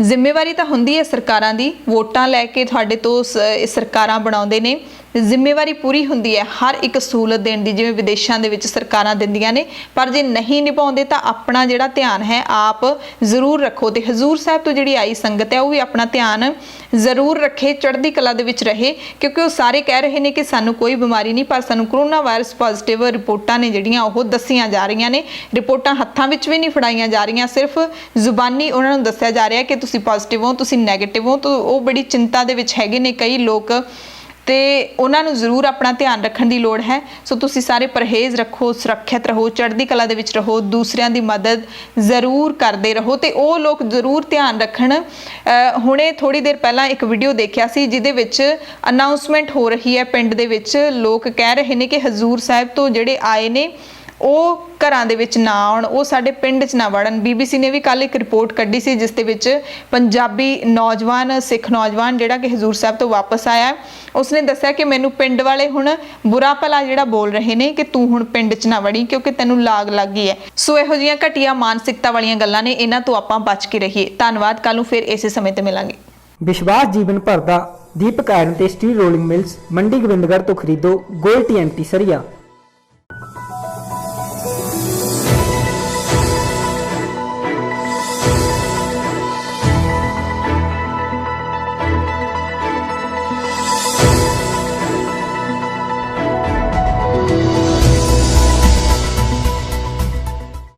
ਜ਼ਿੰਮੇਵਾਰੀ ਤਾਂ ਹੁੰਦੀ ਹੈ ਸਰਕਾਰਾਂ ਦੀ, ਵੋਟਾਂ ਲੈ ਕੇ ਤੁਹਾਡੇ ਤੋਂ ਸਰਕਾਰਾਂ ਬਣਾਉਂਦੇ ਨੇ, ਜ਼ਿੰਮੇਵਾਰੀ ਪੂਰੀ ਹੁੰਦੀ ਹੈ ਹਰ ਇੱਕ ਸਹੂਲਤ ਦੇਣ ਦੀ, ਜਿਵੇਂ ਵਿਦੇਸ਼ਾਂ ਦੇ ਵਿੱਚ ਸਰਕਾਰਾਂ ਦਿੰਦੀਆਂ ਨੇ। ਪਰ ਜੇ ਨਹੀਂ ਨਿਭਾਉਂਦੇ ਤਾਂ ਆਪਣਾ ਜਿਹੜਾ ਧਿਆਨ ਹੈ ਆਪ ਜ਼ਰੂਰ ਰੱਖੋ ਤੇ ਹਜ਼ੂਰ ਸਾਹਿਬ ਤੋਂ ਜਿਹੜੀ ਆਈ ਸੰਗਤ ਹੈ ਉਹ ਵੀ ਆਪਣਾ ਧਿਆਨ ਜ਼ਰੂਰ ਰੱਖੇ, ਚੜ੍ਹਦੀ ਕਲਾ ਦੇ ਵਿੱਚ ਰਹੇ, ਕਿਉਂਕਿ ਉਹ ਸਾਰੇ ਕਹਿ ਰਹੇ ਨੇ ਕਿ ਸਾਨੂੰ ਕੋਈ ਬਿਮਾਰੀ ਨਹੀਂ, ਪਰ ਸਾਨੂੰ ਕਰੋਨਾ ਵਾਇਰਸ ਪੋਜ਼ਿਟਿਵ ਰਿਪੋਰਟਾਂ ਨੇ ਜਿਹੜੀਆਂ ਉਹ ਦੱਸੀਆਂ ਜਾ ਰਹੀਆਂ ਨੇ। ਰਿਪੋਰਟਾਂ ਹੱਥਾਂ ਵਿੱਚ ਵੀ ਨਹੀਂ ਫੜਾਈਆਂ ਜਾ ਰਹੀਆਂ, ਸਿਰਫ ਜ਼ੁਬਾਨੀ ਉਹਨਾਂ ਨੂੰ ਦੱਸਿਆ ਜਾ ਰਿਹਾ ਕਿ ਤੁਸੀਂ ਪੋਜ਼ਿਟਿਵ ਹੋ, ਤੁਸੀਂ ਨੈਗੇਟਿਵ ਹੋ। ਤਾਂ ਉਹ ਬੜੀ ਚਿੰਤਾ ਦੇ ਵਿੱਚ ਹੈਗੇ ਨੇ ਕਈ ਲੋਕ ਤੇ ਉਹਨਾਂ ਨੂੰ ਜ਼ਰੂਰ ਆਪਣਾ ਧਿਆਨ ਰੱਖਣ ਦੀ ਲੋੜ ਹੈ। ਸੋ ਤੁਸੀਂ ਸਾਰੇ ਪਰਹੇਜ਼ ਰੱਖੋ, ਸੁਰੱਖਿਅਤ ਰਹੋ, ਚੜ੍ਹਦੀ ਕਲਾ ਦੇ ਵਿੱਚ ਰਹੋ, ਦੂਸਰਿਆਂ ਦੀ ਮਦਦ ਜ਼ਰੂਰ ਕਰਦੇ ਰਹੋ ਤੇ ਉਹ ਲੋਕ ਜ਼ਰੂਰ ਧਿਆਨ ਰੱਖਣ। ਹੁਣੇ ਥੋੜੀ ਦੇਰ ਪਹਿਲਾਂ ਇੱਕ ਵੀਡੀਓ ਦੇਖਿਆ ਸੀ ਜਿਹਦੇ ਵਿੱਚ ਅਨਾਉਂਸਮੈਂਟ ਹੋ ਰਹੀ ਹੈ, ਪਿੰਡ ਦੇ ਵਿੱਚ ਲੋਕ ਕਹਿ ਰਹੇ ਨੇ ਕਿ ਹਜ਼ੂਰ ਸਾਹਿਬ ਤੋਂ ਜਿਹੜੇ ਆਏ ਨੇ ਉਹ ਘਰਾਂ ਦੇ ਵਿੱਚ ਨਾ ਆਉਣ, ਉਹ ਸਾਡੇ ਪਿੰਡ 'ਚ ਨਾ ਵੜਨ। BBC ਨੇ ਵੀ ਕੱਲ ਇੱਕ ਰਿਪੋਰਟ ਕੱਢੀ ਸੀ ਜਿਸ ਦੇ ਵਿੱਚ ਪੰਜਾਬੀ ਨੌਜਵਾਨ, ਸਿੱਖ ਨੌਜਵਾਨ ਜਿਹੜਾ ਕਿ ਹਜ਼ੂਰ ਸਾਹਿਬ ਤੋਂ ਵਾਪਸ ਆਇਆ, ਉਸਨੇ ਦੱਸਿਆ ਕਿ ਮੈਨੂੰ ਪਿੰਡ ਵਾਲੇ ਹੁਣ ਬੁਰਾ ਭਲਾ ਜਿਹੜਾ ਬੋਲ ਰਹੇ ਨੇ ਕਿ ਤੂੰ ਹੁਣ ਪਿੰਡ 'ਚ ਨਾ ਵੜੀ ਕਿਉਂਕਿ ਤੈਨੂੰ ਲਾਗ ਲੱਗ ਗਈ ਹੈ। ਸੋ ਇਹੋ ਜਿਹੀਆਂ ਘਟੀਆ ਮਾਨਸਿਕਤਾ ਵਾਲੀਆਂ ਗੱਲਾਂ ਨੇ, ਇਹਨਾਂ ਤੋਂ ਆਪਾਂ ਬਚ ਕੇ ਰਹੀਏ। ਧੰਨਵਾਦ। ਕੱਲ ਨੂੰ ਫਿਰ ਇਸੇ ਸਮੇਂ ਤੇ ਮਿਲਾਂਗੇ। ਵਿਸ਼ਵਾਸ ਜੀਵਨ ਭਰ ਦਾ ਦੀਪਕ ਆਇਰਨ ਤੇ steel rolling mills Mandi Gobindgarh ਤੋਂ ਖਰੀਦੋ। Gold TNT ਸਰੀਆ।